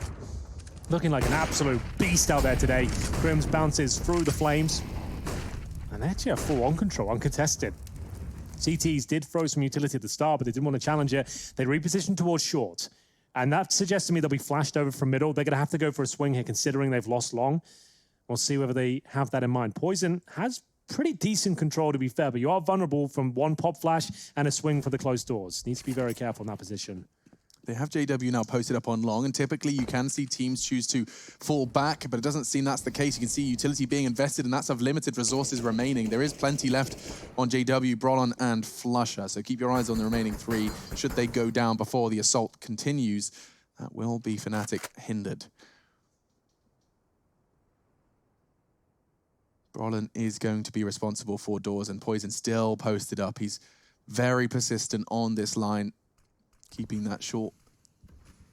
[SPEAKER 2] looking like an absolute beast out there today. Crims bounces through the flames. And they actually have full on control, uncontested. CTs did throw some utility at the start, but they didn't want to challenge it. They repositioned towards short. And that suggests to me they'll be flashed over from middle. They're going to have to go for a swing here, considering they've lost long. We'll see whether they have that in mind. Poison has pretty decent control, to be fair, but you are vulnerable from one pop flash and a swing for the closed doors. Needs to be very careful in that position.
[SPEAKER 1] They have JW now posted up on long, and typically you can see teams choose to fall back, but it doesn't seem that's the case. You can see utility being invested, and that's of limited resources remaining. There is plenty left on JW, Brolon, and Flusher, so keep your eyes on the remaining 3. Should they go down before the assault continues, that will be FNATIC hindered. Brolon is going to be responsible for doors, and Poison still posted up. He's very persistent on this line, keeping that short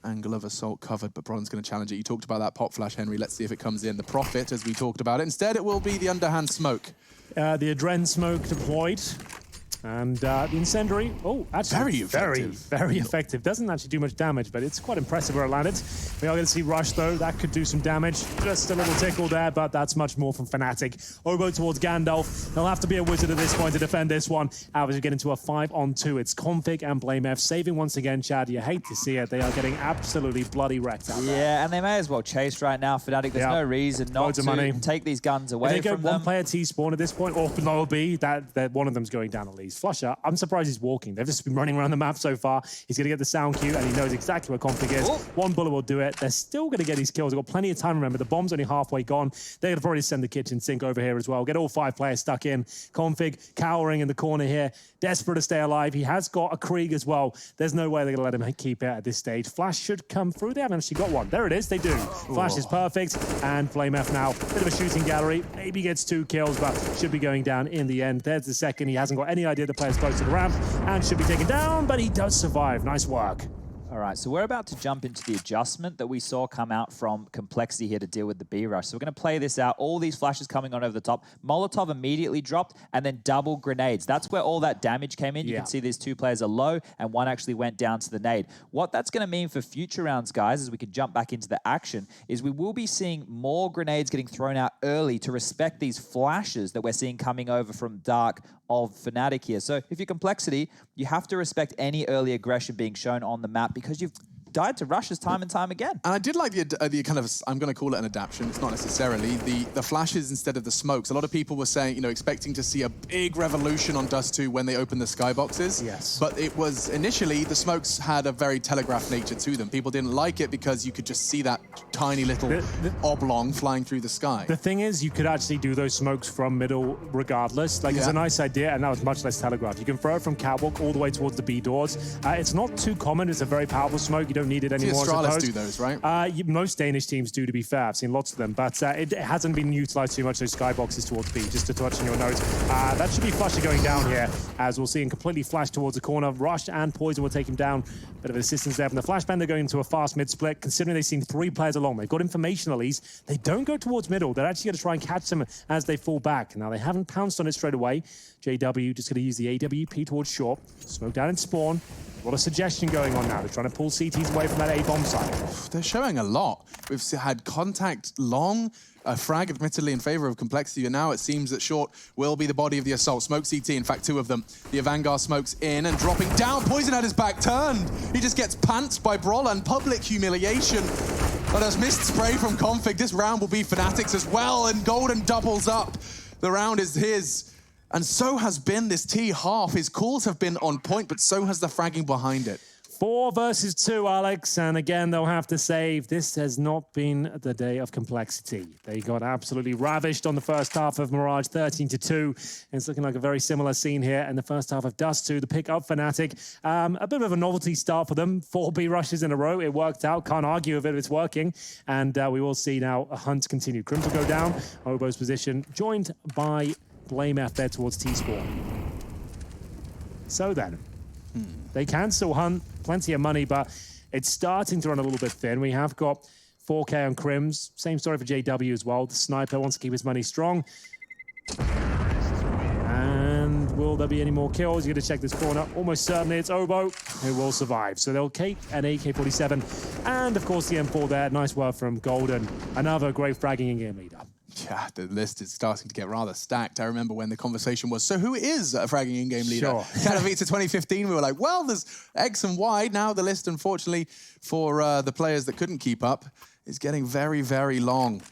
[SPEAKER 1] angle of assault covered, but Brolon's going to challenge it. You talked about that pop flash, Henry. Let's see if it comes in. The Prophet, as we talked about it. Instead, it will be the underhand smoke.
[SPEAKER 2] The Adren smoke deployed. And the incendiary, actually very effective. Doesn't actually do much damage, but it's quite impressive where it landed. We are going to see Rush, though. That could do some damage. Just a little tickle there, but that's much more from FNATIC. Oboe towards Gandalf. They'll have to be a wizard at this point to defend this one. As we get into a 5-on-2, it's Config and BlameF saving once again, Chad. You hate to see it. They are getting absolutely bloody wrecked out there.
[SPEAKER 3] Yeah, and they may as well chase right now. FNATIC, there's no reason not to take these guns away from them.
[SPEAKER 2] If they go one-player T-spawn at this point, or below B, that one of them's going down at least. Flusher, I'm surprised he's walking. They've just been running around the map so far. He's going to get the sound cue, and he knows exactly where Config is. One bullet will do it. They're still going to get these kills. They've got plenty of time, remember. The bomb's only halfway gone. They're going to probably send the kitchen sink over here as well. Get all 5 players stuck in. Config cowering in the corner here, desperate to stay alive. He has got a Krieg as well. There's no way they're going to let him keep it at this stage. Flash should come through. They haven't actually got one. There it is. They do. Flash is perfect, and BlameF now. Bit of a shooting gallery. Maybe gets 2 kills, but should be going down in the end. There's the second. He hasn't got any idea the player's close to the ramp and should be taken down, but he does survive. Nice work.
[SPEAKER 3] All right, so we're about to jump into the adjustment that we saw come out from Complexity here to deal with the B rush. So we're going to play this out. All these flashes coming on over the top. Molotov immediately dropped, and then double grenades. That's where all that damage came in. You can see these 2 players are low, and one actually went down to the nade. What that's going to mean for future rounds, guys, as we can jump back into the action, is we will be seeing more grenades getting thrown out early to respect these flashes that we're seeing coming over from Dark of FNATIC here. So if you're Complexity, you have to respect any early aggression being shown on the map because you've died to rushes time and time again. And
[SPEAKER 1] I did like the kind of, I'm going to call it an adaptation, it's not necessarily, the flashes instead of the smokes. A lot of people were saying, you know, expecting to see a big revolution on Dust 2 when they opened the skyboxes.
[SPEAKER 2] Yes.
[SPEAKER 1] But it was, initially, the smokes had a very telegraphed nature to them. People didn't like it because you could just see that tiny little oblong flying through the sky.
[SPEAKER 2] The thing is, you could actually do those smokes from middle regardless. Like, it's a nice idea, and that was much less telegraphed. You can throw it from catwalk all the way towards the B doors. It's not too common. It's a very powerful smoke. You don't need it anymore.
[SPEAKER 1] The Astralis do those, right?
[SPEAKER 2] Most Danish teams do, to be fair. I've seen lots of them, but it hasn't been utilized too much, those skyboxes towards B, just to touch on your notes. That should be Flusher going down here, as we'll see him completely flash towards the corner. Rush and Poison will take him down. Bit of assistance there from the flashbang. They're going into a fast mid-split, considering they've seen 3 players along. They've got information at least. They don't go towards middle. They're actually going to try and catch them as they fall back. Now, they haven't pounced on it straight away. JW just going to use the AWP towards short. Smoke down and spawn. A lot of suggestion going on now. They're trying to pull CTs away from that A-bomb site.
[SPEAKER 1] They're showing a lot. We've had contact long, a frag admittedly in favor of Complexity, and now it seems that short will be the body of the assault. Smoke CT, in fact, 2 of them. The Vanguard smokes in and dropping down. Poison had his back turned. He just gets pantsed by Brawl and public humiliation. But as missed spray from Config, this round will be FNATIC's as well, and Golden doubles up. The round is his. And so has been this T half. His calls have been on point, but so has the fragging behind it.
[SPEAKER 2] 4 versus 2, Alex, and again, they'll have to save. This has not been the day of Complexity. They got absolutely ravished on the first half of Mirage, 13-2. It's looking like a very similar scene here in the first half of Dust 2. The pick up FNATIC. A bit of a novelty start for them. 4 B rushes in a row. It worked out. Can't argue with it. It's working. And we will see now a hunt continue. Crim will go down. Oboe's position joined by BlameF there towards T-spawn. So then, they can still hunt, plenty of money, but it's starting to run a little bit thin. We have got 4K on Crims. Same story for JW as well. The sniper wants to keep his money strong. And will there be any more kills? You're going to check this corner. Almost certainly it's Oboe who will survive. So they'll take an AK-47 and, of course, the M4 there. Nice work from Golden. Another great fragging in-game leader.
[SPEAKER 1] Yeah, the list is starting to get rather stacked. I remember when the conversation was, so who is a fragging in-game leader?
[SPEAKER 2] Sure.
[SPEAKER 1] Katowice 2015, we were like, well, there's X and Y. Now the list, unfortunately, for the players that couldn't keep up, is getting very, very long.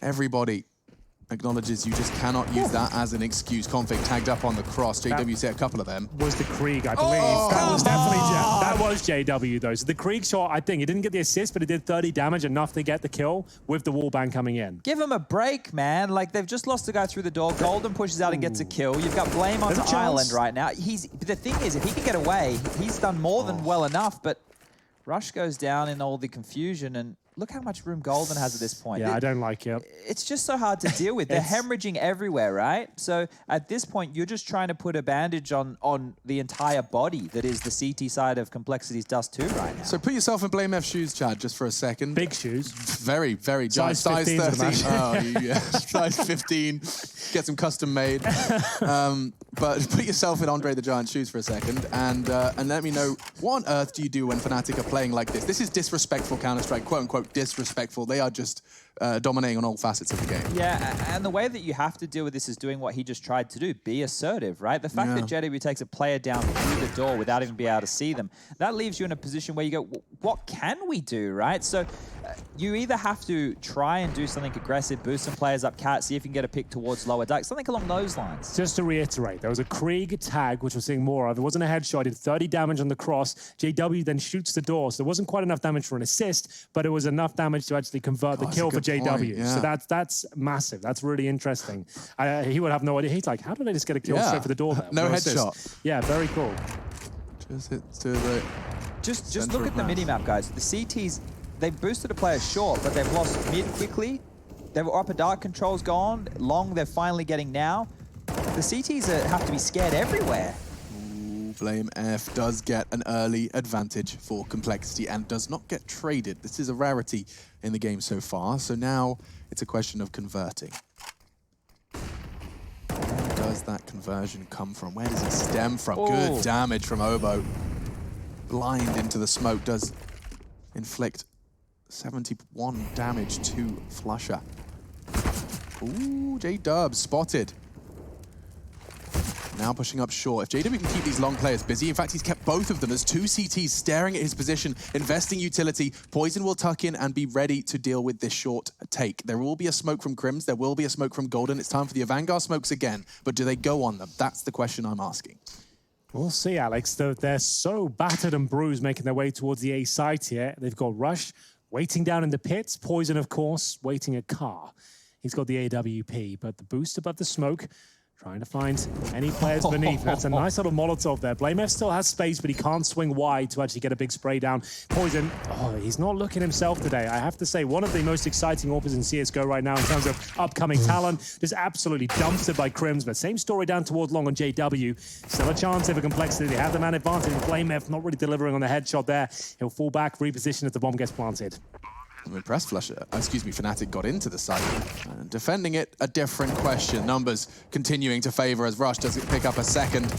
[SPEAKER 1] Everybody acknowledges you just cannot use that as an excuse. Config tagged up on the cross. JW see a couple of them.
[SPEAKER 2] Was the Krieg, I believe. That was definitely that was JW though. So the Krieg shot, I think, he didn't get the assist, but it did 30 damage, enough to get the kill with the wallbang coming in.
[SPEAKER 3] Give him a break, man. Like, they've just lost a guy through the door. Golden pushes out and gets a kill. You've got Blame on the island right now. The thing is, if he can get away, he's done more than well enough, but Rush goes down in all the confusion, and look how much room Golden has at this point.
[SPEAKER 2] Yeah, I don't like it.
[SPEAKER 3] It's just so hard to deal with. They're hemorrhaging everywhere, right? So at this point, you're just trying to put a bandage on the entire body that is the CT side of Complexity's Dust 2 right now.
[SPEAKER 1] So put yourself in Blame F's shoes, Chad, just for a second.
[SPEAKER 2] Big shoes.
[SPEAKER 1] Very, very giant.
[SPEAKER 2] Size 15
[SPEAKER 1] 13. Oh, yeah. Size 15. Get some custom made. But put yourself in Andre the Giant's shoes for a second and let me know, what on earth do you do when FNATIC are playing like this? This is disrespectful Counter-Strike, quote-unquote disrespectful. They are just dominating on all facets of the game.
[SPEAKER 3] Yeah, and the way that you have to deal with this is doing what he just tried to do, be assertive, right? The fact that JW takes a player down through the door without even being able to see them, that leaves you in a position where you go, what can we do, right? So you either have to try and do something aggressive, boost some players up cat, see if you can get a pick towards lower duck, something along those lines.
[SPEAKER 2] Just to reiterate, there was a Krieg tag, which we're seeing more of. It wasn't a headshot, it did 30 damage on the cross. JW then shoots the door, so there wasn't quite enough damage for an assist, but it was enough damage to actually convert the kill for JW.
[SPEAKER 1] Yeah.
[SPEAKER 2] So that's massive. That's really interesting. He would have no idea. He's like, how did I just get a kill straight for the door there?
[SPEAKER 1] No headshot.
[SPEAKER 2] Yeah, very cool.
[SPEAKER 1] Just hit to the...
[SPEAKER 3] Just look at the minimap, guys. The CTs, they've boosted a player short, but they've lost mid quickly. Their upper dark control's gone. Long, they're finally getting now. The CTs have to be scared everywhere.
[SPEAKER 1] Blame F does get an early advantage for Complexity and does not get traded. This is a rarity in the game so far, so now it's a question of converting. Where does that conversion come from? Where does it stem from? Good damage from Obo. Blind into the smoke does inflict 71 damage to Flusher. Ooh, J-Dub spotted. Now pushing up short. If JW can keep these long players busy, in fact, he's kept both of them as two CTs staring at his position, investing utility. Poison will tuck in and be ready to deal with this short take. There will be a smoke from Crims. There will be a smoke from Golden. It's time for the Vanguard smokes again. But do they go on them? That's the question I'm asking.
[SPEAKER 2] We'll see, Alex. They're so battered and bruised making their way towards the A site here. They've got Rush waiting down in the pits. Poison, of course, waiting at car. He's got the AWP, but the boost above the smoke, trying to find any players beneath. That's a nice little Molotov there. Blame F still has space, but he can't swing wide to actually get a big spray down. Poison, he's not looking himself today. I have to say, one of the most exciting AWPers in CSGO right now in terms of upcoming talent. Just absolutely dumpstered by Crims, but same story down towards long on JW. Still a chance here for Complexity. They have the man advantage. Blame F not really delivering on the headshot there. He'll fall back, reposition as the bomb gets planted.
[SPEAKER 1] I'm impressed FNATIC got into the site. And defending it, a different question. Numbers continuing to favor as Rush doesn't pick up a second.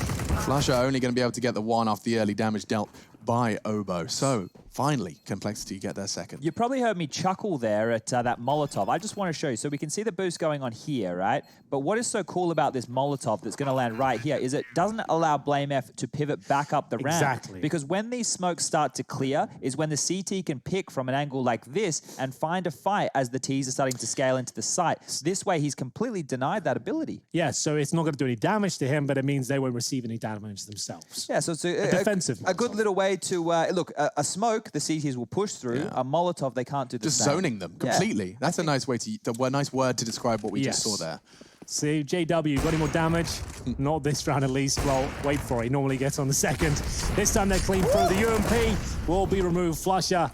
[SPEAKER 1] Flusher only going to be able to get the one off the early damage dealt by Obo. So finally, Complexity get their second.
[SPEAKER 3] You probably heard me chuckle there at that Molotov. I just want to show you. So we can see the boost going on here, right? But what is so cool about this Molotov that's going to land right here is it doesn't allow Blame F to pivot back up the ramp.
[SPEAKER 2] Exactly.
[SPEAKER 3] Because when these smokes start to clear is when the CT can pick from an angle like this and find a fight as the Ts are starting to scale into the site. This way, he's completely denied that ability.
[SPEAKER 2] Yeah, so it's not going to do any damage to him, but it means they won't receive any damage themselves.
[SPEAKER 3] Yeah, so it's a
[SPEAKER 2] defensive
[SPEAKER 3] a good little way to, look, a smoke, the CTs will push through. A Molotov, they can't do the
[SPEAKER 1] just
[SPEAKER 3] same.
[SPEAKER 1] zoning them completely. That's a nice way to, a nice word to describe what we just saw there.
[SPEAKER 2] See, JW, got any more damage? Not this round at least. Well, wait for it. He normally gets on the second. This time they're clean through. The UMP will be removed. Flusher,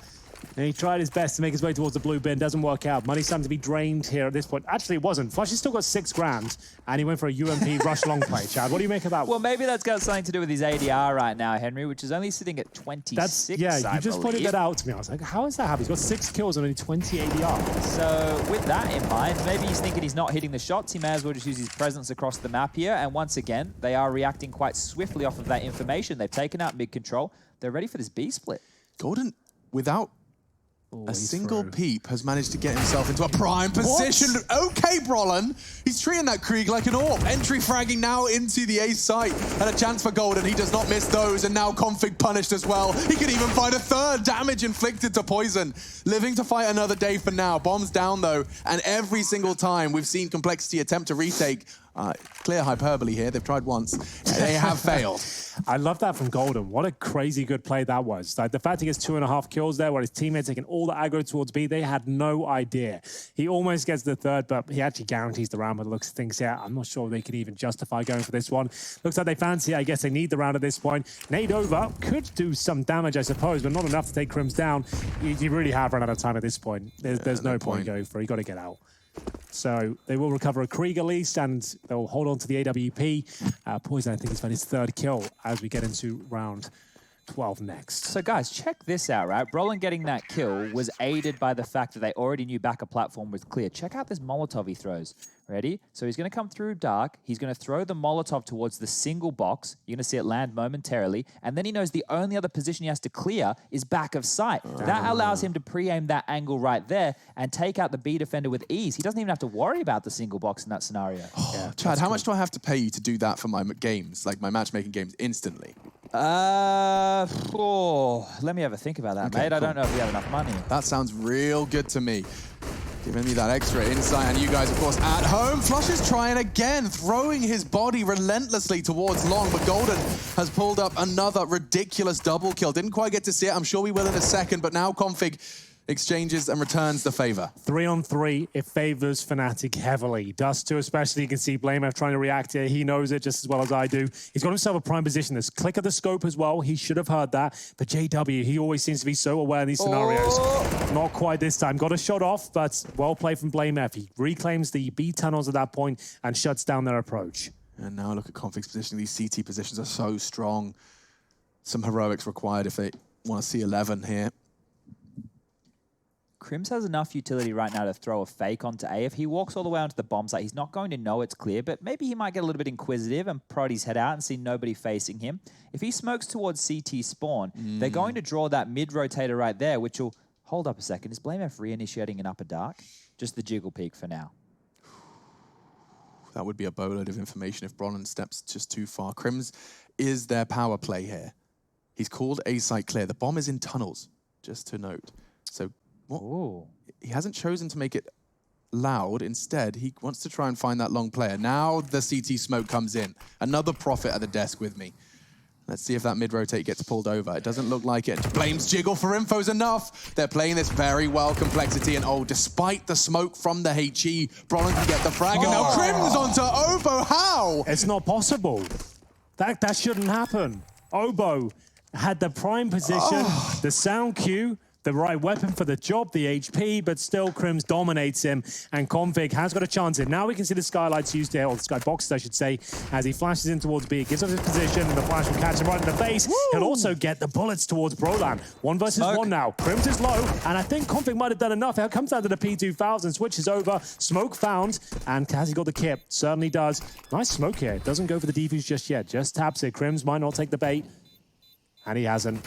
[SPEAKER 2] and he tried his best to make his way towards the blue bin. Doesn't work out. Money's starting to be drained here at this point. Actually, it wasn't. Flusher's still got 6 grand, and he went for a UMP rush long play. Chad, what do you make of that?
[SPEAKER 3] Well, maybe that's got something to do with his ADR right now, Henry, which is only sitting at 26.
[SPEAKER 2] Yeah, you just pointed that out to me. I was like, how is that happening? He's got 6 kills and only 20 ADR.
[SPEAKER 3] So with that in mind, maybe he's thinking he's not hitting the shots. He may as well just use his presence across the map here. And once again, they are reacting quite swiftly off of that information. They've taken out mid control. They're ready for this B split.
[SPEAKER 1] Golden, without A single peep has managed to get himself into a prime position. Okay, Brollan. He's treating that Krieg like an AWP. Entry fragging now into the ace site. And a chance for Golden. He does not miss those. And now Config punished as well. He can even find a third. Damage inflicted to Poison. Living to fight another day for now. Bombs down, though. And every single time we've seen Complexity attempt to retake. Clear hyperbole here. They've tried once. They have failed.
[SPEAKER 2] I love that from Golden. What a crazy good play that was. Like, the fact he gets 2.5 kills there, where his teammates taking all the aggro towards B, they had no idea. He almost gets the third, but he actually guarantees the round by the looks of things here. I'm not sure they could even justify going for this one. Looks like they fancy. I guess they need the round at this point. Nade over could do some damage, I suppose, but not enough to take Crims down. You really have run out of time at this point. There's no point going for it. You got to get out. So they will recover a Krieg at least, and they'll hold on to the AWP. Poison, I think, has found his third kill as we get into round 12 next.
[SPEAKER 3] So guys, check this out, right? Brollan getting that kill was aided by the fact that they already knew backup platform was clear. Check out this Molotov he throws. Ready? So he's going to come through dark. He's going to throw the Molotov towards the single box. You're going to see it land momentarily. And then he knows the only other position he has to clear is back of sight. That allows him to pre-aim that angle right there and take out the B defender with ease. He doesn't even have to worry about the single box in that scenario.
[SPEAKER 1] Chad, how much do I have to pay you to do that for my games, like my matchmaking games, instantly?
[SPEAKER 3] Let me have a think about that, mate. Cool. I don't know if we have enough money.
[SPEAKER 1] That sounds real good to me. Giving me that extra insight, and you guys, of course, at home. Flush is trying again, throwing his body relentlessly towards long, but Golden has pulled up another ridiculous double kill. Didn't quite get to see it. I'm sure we will in a second, but now Config exchanges and returns the favor.
[SPEAKER 2] 3-on-3, it favors FNATIC heavily. Dust 2 especially, you can see BlameF trying to react here. He knows it just as well as I do. He's got himself a prime position. There's click of the scope as well. He should have heard that. But JW, he always seems to be so aware in these scenarios. Not quite this time. Got a shot off, but well played from BlameF. He reclaims the B tunnels at that point and shuts down their approach.
[SPEAKER 1] And now look at Config's position. These CT positions are so strong. Some heroics required if they want to see 11 here.
[SPEAKER 3] Crims has enough utility right now to throw a fake onto A. If he walks all the way onto the bomb site, he's not going to know it's clear, but maybe he might get a little bit inquisitive and prod his head out and see nobody facing him. If he smokes towards CT spawn, they're going to draw that mid-rotator right there, which will... Hold up a second. Is BlameF reinitiating an upper dark? Just the jiggle peak for now.
[SPEAKER 1] That would be a boatload of information if Brollan steps just too far. Crims is their power play here. He's called A site clear. The bomb is in tunnels, just to note. So... What? He hasn't chosen to make it loud. Instead, he wants to try and find that long player. Now the CT smoke comes in. Another prophet at the desk with me. Let's see if that mid-rotate gets pulled over. It doesn't look like it. Blames Jiggle for info's enough. They're playing this very well, Complexity. And despite the smoke from the HE, Brollan can get the frag. And now Crims onto Obo. How?
[SPEAKER 2] It's not possible. That shouldn't happen. Obo had the prime position, the sound cue, the right weapon for the job, the HP, but still Crims dominates him, and Config has got a chance in. Now we can see the skylights used here, or the skyboxes, I should say, as he flashes in towards B. Gives up his position, and the flash will catch him right in the face. Woo! He'll also get the bullets towards Brollan. 1 versus 1 now. Crims is low, and I think Config might have done enough. It comes down to the P2000, switches over, smoke found, and has he got the kip? Certainly does. Nice smoke here. Doesn't go for the defuse just yet, just taps it. Crims might not take the bait, and he hasn't.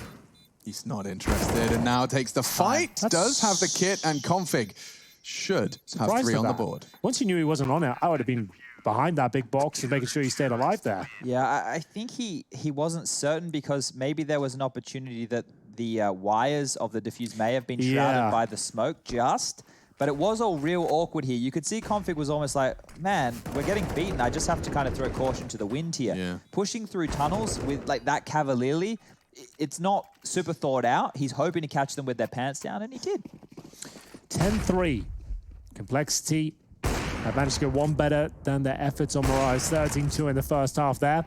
[SPEAKER 1] He's not interested, and now takes the fight. Does have the kit, and Config should have 3 on the board.
[SPEAKER 2] Once you knew he wasn't on it, I would have been behind that big box and making sure he stayed alive there.
[SPEAKER 3] Yeah, I think he wasn't certain because maybe there was an opportunity that the wires of the diffuse may have been shrouded by the smoke but it was all real awkward here. You could see Config was almost like, man, we're getting beaten. I just have to kind of throw caution to the wind here.
[SPEAKER 1] Yeah.
[SPEAKER 3] Pushing through tunnels with like that cavalierly, it's not super thought out. He's hoping to catch them with their pants down, and he did.
[SPEAKER 2] 10-3. Complexity have managed to go one better than their efforts on Mirage. 13-2 in the first half there.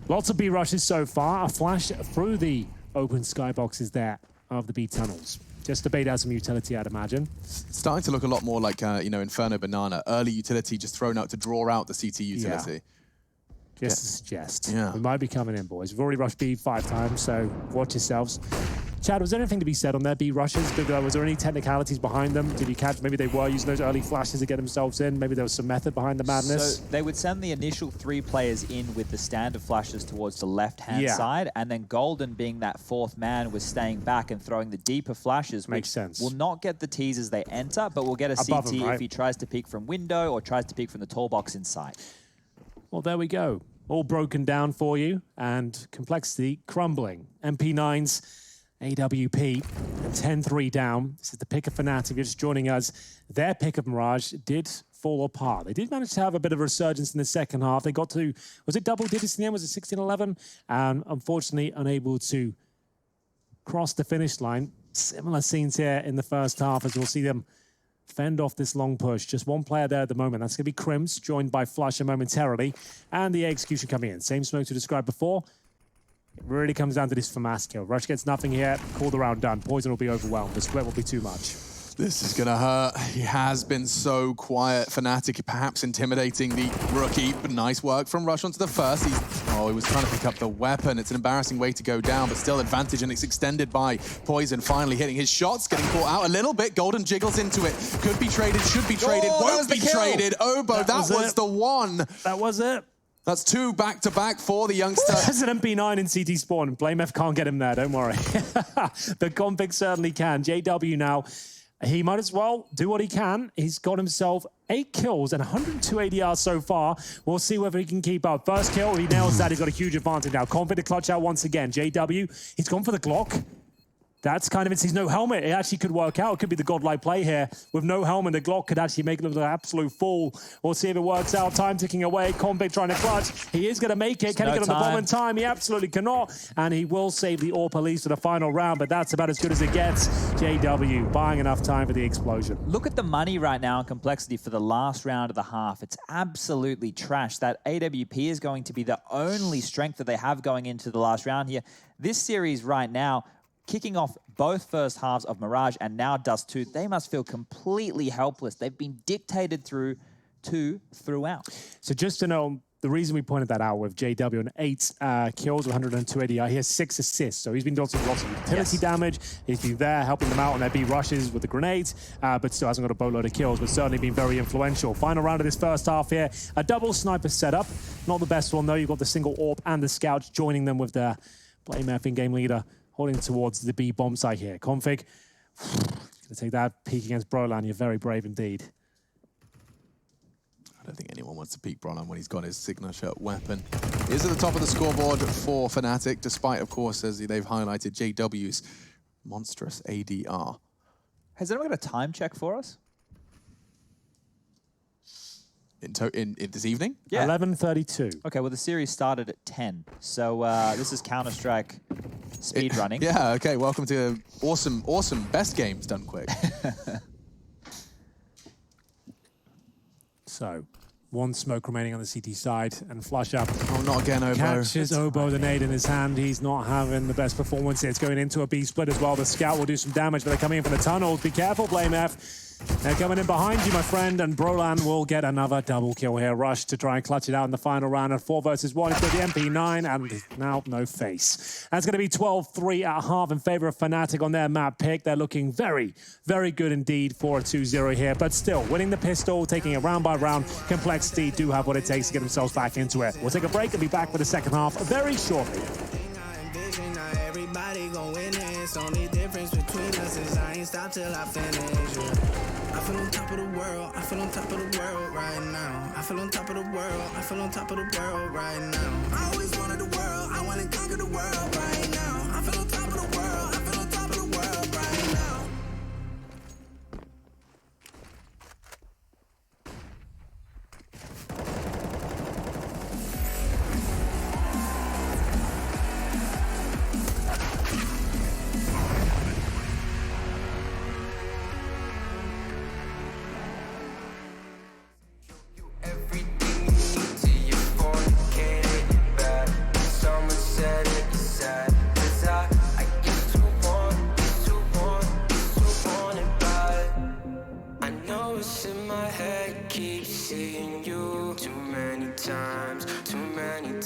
[SPEAKER 2] Lots of B rushes so far. A flash through the open skyboxes there of the B tunnels. Just to bait out some utility, I'd imagine.
[SPEAKER 1] Starting to look a lot more like, Inferno Banana. Early utility just thrown out to draw out the CT utility.
[SPEAKER 2] Yeah. Just to suggest.
[SPEAKER 1] Yeah.
[SPEAKER 2] We might be coming in, boys. We've already rushed B 5 times, so watch yourselves. Chad, was there anything to be said on their B rushes? Was there any technicalities behind them? Did you catch? Maybe they were using those early flashes to get themselves in. Maybe there was some method behind the madness.
[SPEAKER 3] So they would send the initial 3 players in with the standard flashes towards the left-hand side, and then Golden, being that 4th man, was staying back and throwing the deeper flashes, which
[SPEAKER 2] Makes sense.
[SPEAKER 3] will not get the T's as they enter, but will get a
[SPEAKER 2] Above
[SPEAKER 3] CT
[SPEAKER 2] him, right?
[SPEAKER 3] if he tries to peek from window or tries to peek from the tall box inside.
[SPEAKER 2] Well, there we go. All broken down for you, and complexity crumbling. MP9's AWP, 10-3 down. This is the pick of FNATIC. If you're just joining us, their pick of Mirage did fall apart. They did manage to have a bit of a resurgence in the second half. They got to, was it double digits in the end? Was it 16-11? And unfortunately, unable to cross the finish line. Similar scenes here in the first half, as we'll see them fend off this long push. Just one player there at the moment. That's going to be Crims, joined by Flusher momentarily. And the execution coming in. Same smoke to describe before. It really comes down to this FAMAS kill. Rush gets nothing here. Call the round done. Poison will be overwhelmed. The split will be too much.
[SPEAKER 1] This is going to hurt. He has been so quiet. FNATIC perhaps intimidating the rookie, but nice work from Rush onto the first. He was trying to pick up the weapon. It's an embarrassing way to go down, but still advantage, and it's extended by Poison finally hitting his shots, getting caught out a little bit. Golden jiggles into it. Could be traded, should be traded, won't be traded. Obo, that was the one.
[SPEAKER 2] That was it.
[SPEAKER 1] That's 2 back-to-back for the youngster.
[SPEAKER 2] There's an MP9 in CT spawn. BlameF can't get him there, don't worry. The Config certainly can. JW now, he might as well do what he can. He's got himself 8 kills and 102 ADR so far. We'll see whether he can keep up. First kill, he nails that. He's got a huge advantage now. Config to clutch out once again. JW, he's gone for the Glock. That's kind of it. He's no helmet. It actually could work out. It could be the godlike play here. With no helmet, the Glock could actually make him an absolute fool. We'll see if it works out. Time ticking away. Config trying to clutch. He is going to make it. Can he get on the bomb in time? He absolutely cannot. And he will save the AWP police for the final round, but that's about as good as it gets. JW buying enough time for the explosion.
[SPEAKER 3] Look at the money right now in complexity for the last round of the half. It's absolutely trash. That AWP is going to be the only strength that they have going into the last round here. This series right now, kicking off both first halves of Mirage and now Dust 2, they must feel completely helpless. They've been dictated throughout.
[SPEAKER 2] So just to know, the reason we pointed that out with JW on 8 kills, 102 ADI, he has 6 assists. So he's been doing lots of utility damage. He's been there helping them out on their B rushes with the grenades, but still hasn't got a boatload of kills, but certainly been very influential. Final round of this first half here, a double sniper setup. Not the best one though. You've got the single AWP and the scouts joining them with the BlameF in-game leader holding towards the B bomb site here. Config, gonna take that peek against Brolan. You're very brave indeed.
[SPEAKER 1] I don't think anyone wants to peek Brolan when he's got his signature weapon. He is at the top of the scoreboard for FNATIC, despite, of course, as they've highlighted, JW's monstrous ADR.
[SPEAKER 3] Has anyone got a time check for us?
[SPEAKER 1] In this evening?
[SPEAKER 3] Yeah.
[SPEAKER 2] 11:32.
[SPEAKER 3] Okay, well, the series started at 10. So this is Counter-Strike speed running.
[SPEAKER 1] Yeah, okay, welcome to awesome best games done quick.
[SPEAKER 2] So, one smoke remaining on the CT side, and flush up.
[SPEAKER 1] Oh, not again, Obo.
[SPEAKER 2] Catches Obo, the nade in his hand. He's not having the best performance here. It's going into a B split as well. The scout will do some damage, but they're coming in from the tunnels. Be careful, BlameF. They're coming in behind you, my friend, and Brolan will get another double kill here. Rush to try and clutch it out in the final round at 4 versus 1. It's got the MP9, and now no face. That's going to be 12-3 at half in favor of FNATIC on their map pick. They're looking very, very good indeed for a 2-0 here, but still, winning the pistol, taking it round by round. Complexity do have what it takes to get themselves back into it. We'll take a break and be back for the second half very shortly.
[SPEAKER 6] Everybody gon' win it. It's only difference between us is I ain't stop till I finish. I feel on top of the world. I feel on top of the world right now. I feel on top of the world. I feel on top of the world right now. I always wanted the world. I wanna conquer the world right now. I feel on top of the world. I feel on top of the world right now.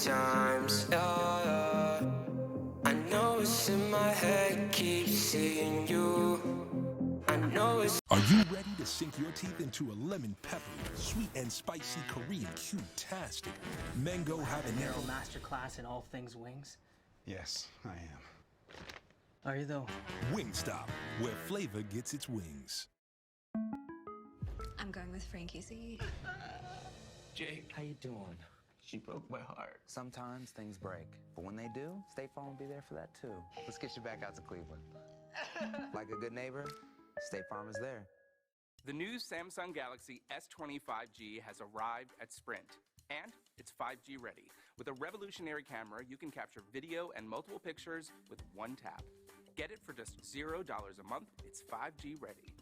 [SPEAKER 6] Times, yeah. I know it's in my head, keeps know it's
[SPEAKER 7] Are you ready to sink your teeth into a lemon pepper, sweet and spicy Korean cute-tastic mango habanero
[SPEAKER 8] masterclass in all things wings?
[SPEAKER 9] Yes, I am.
[SPEAKER 8] Are you though?
[SPEAKER 7] Wingstop, where flavor gets its wings.
[SPEAKER 10] I'm going with Frankie C.
[SPEAKER 8] Jake, how you doing? She broke my heart.
[SPEAKER 11] Sometimes things break, but when they do, State Farm will be there for that too. Let's get you back out to Cleveland. Like a good neighbor, State Farm is there.
[SPEAKER 12] The new Samsung Galaxy S20 5G has arrived at Sprint, and it's 5G ready. With a revolutionary camera, you can capture video and multiple pictures with one tap. Get it for just $0 a month. It's 5G ready.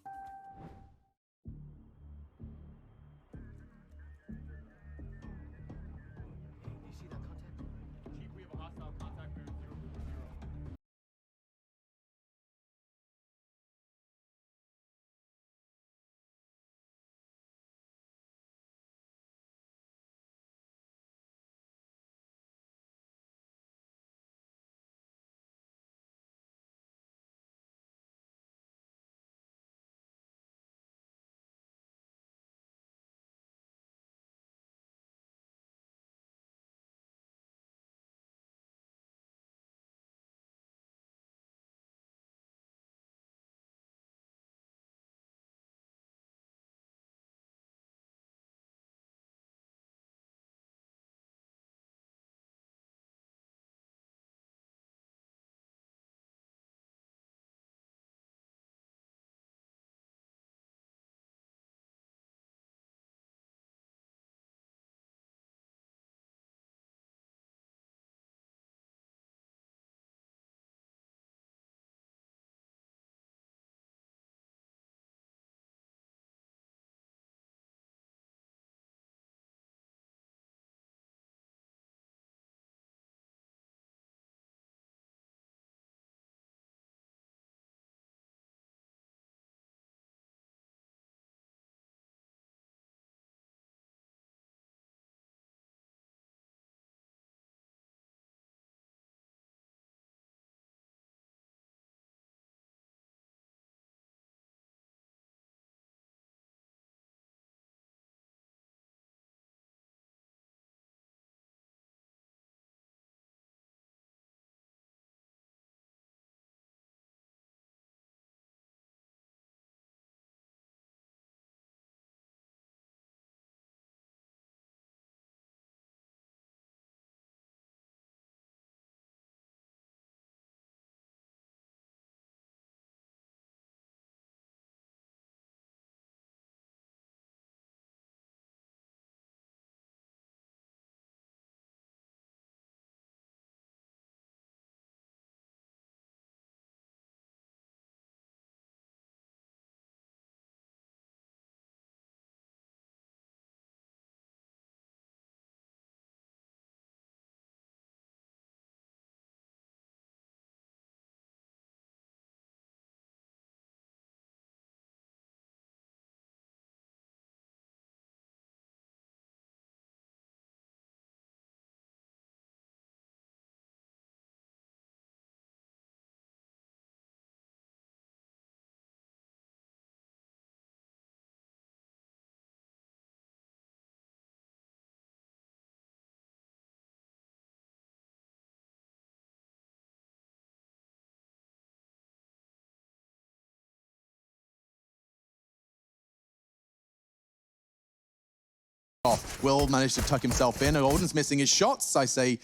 [SPEAKER 1] Will managed to tuck himself in. Golden's missing his shots. I say,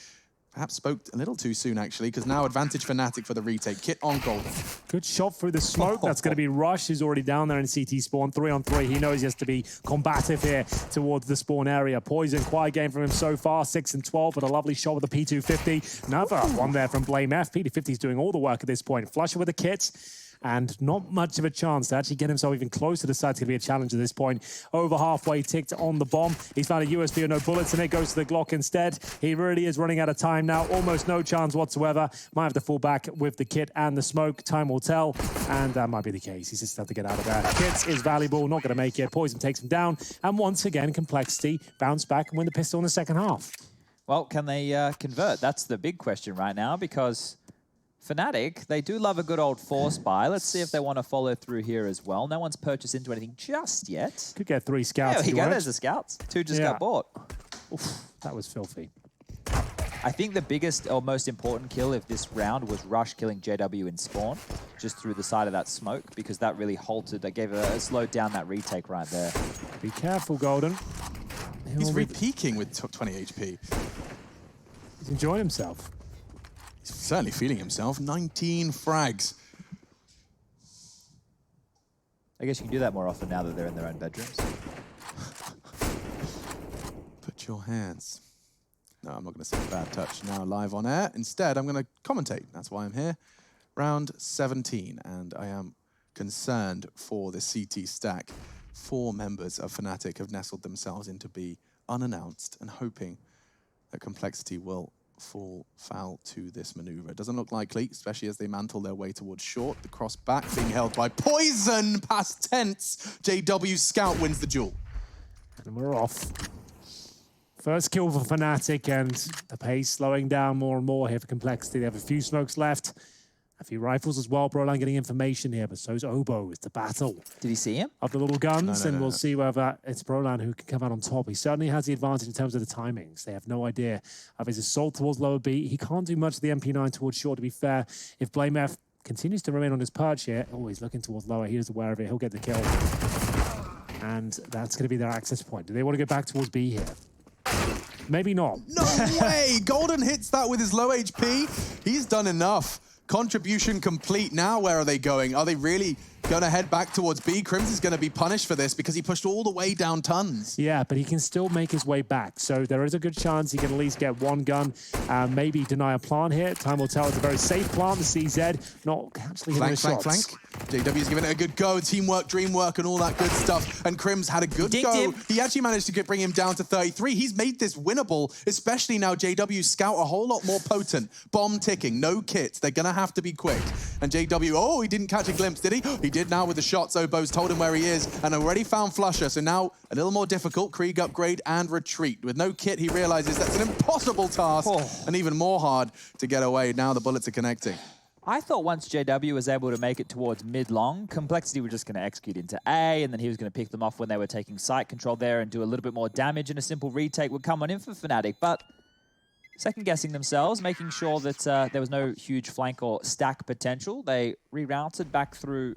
[SPEAKER 1] perhaps spoke a little too soon, actually, because now advantage FNATIC for the retake. Kit on Golden.
[SPEAKER 2] Good shot through the smoke. That's going to be Rush, who's already down there in CT spawn. 3-on-3. He knows he has to be combative here towards the spawn area. Poison, quiet game from him so far. 6-12, but a lovely shot with the P250. Another one there from Blame F. P250's doing all the work at this point. Flusher with the kit. And not much of a chance to actually get himself even closer to side to be a challenge at this point. Over halfway ticked on the bomb. He's found a USB with no bullets in it. Goes to the Glock instead. He really is running out of time now. Almost no chance whatsoever. Might have to fall back with the kit and the smoke. Time will tell. And that might be the case. He's just have to get out of there. Kit is valuable. Not going to make it. Poison takes him down. And once again, Complexity bounce back and win the pistol in the second half.
[SPEAKER 3] Well, can they convert? That's the big question right now, because FNATIC, they do love a good old force buy. Let's see if they want to follow through here as well. No one's purchased into anything just yet.
[SPEAKER 2] Could get 3 scouts.
[SPEAKER 3] There we go, there's the scouts. 2 just got bought.
[SPEAKER 2] Oof, that was filthy.
[SPEAKER 3] I think the biggest or most important kill of this round was Rush killing JW in spawn, just through the side of that smoke, because that really halted, that gave slowed down that retake right there.
[SPEAKER 2] Be careful, Golden.
[SPEAKER 1] He's re-peaking with 20 HP.
[SPEAKER 2] He's enjoying himself.
[SPEAKER 1] He's certainly feeling himself. 19 frags.
[SPEAKER 3] I guess you can do that more often now that they're in their own bedrooms.
[SPEAKER 1] Put your hands. No, I'm not going to say bad touch now live on air. Instead, I'm going to commentate. That's why I'm here. Round 17, and I am concerned for the CT stack. 4 members of FNATIC have nestled themselves into B unannounced and hoping that Complexity will fall foul to this maneuver. It doesn't look likely, especially as they mantle their way towards short. The cross back being held by Poison, past tense. JW Scout wins the duel.
[SPEAKER 2] And we're off. First kill for FNATIC, and the pace slowing down more and more here for Complexity. They have a few smokes left. A few rifles as well. Broline getting information here, but so's Obo. It's the battle.
[SPEAKER 3] Did he see him?
[SPEAKER 2] Of the little guns,
[SPEAKER 1] No.
[SPEAKER 2] We'll see whether it's Broline who can come out on top. He certainly has the advantage in terms of the timings. They have no idea of his assault towards lower B. He can't do much of the MP9 towards short, to be fair. If BlameF continues to remain on his perch here, he's looking towards lower. He is aware of it. He'll get the kill. And that's going to be their access point. Do they want to go back towards B here? Maybe not.
[SPEAKER 1] No way! Golden hits that with his low HP. He's done enough. Contribution complete. Now where are they going? Are they really going to head back towards B? Crimson's going to be punished for this because he pushed all the way down tons.
[SPEAKER 2] Yeah, but he can still make his way back. So there is a good chance he can at least get 1 gun. Maybe deny a plant here. Time will tell. It's a very safe plant. The CZ not actually hitting the shots.
[SPEAKER 1] Flank. JW's giving it a good go. Teamwork, dreamwork, and all that good stuff. And Crims had a good go. He actually managed to bring him down to 33. He's made this winnable, especially now JW's Scout a whole lot more potent. Bomb ticking, no kits. They're going to have to be quick. And JW, he didn't catch a glimpse, did he? He did now with the shots. Obo's told him where he is and already found Flusher. So now a little more difficult. Krieg upgrade and retreat. With no kit, he realizes that's an impossible task and even more hard to get away. Now the bullets are connecting.
[SPEAKER 3] I thought once JW was able to make it towards mid-long, Complexity were just going to execute into A, and then he was going to pick them off when they were taking site control there and do a little bit more damage, and a simple retake would come on in for FNATIC. But second-guessing themselves, making sure that there was no huge flank or stack potential, they rerouted back through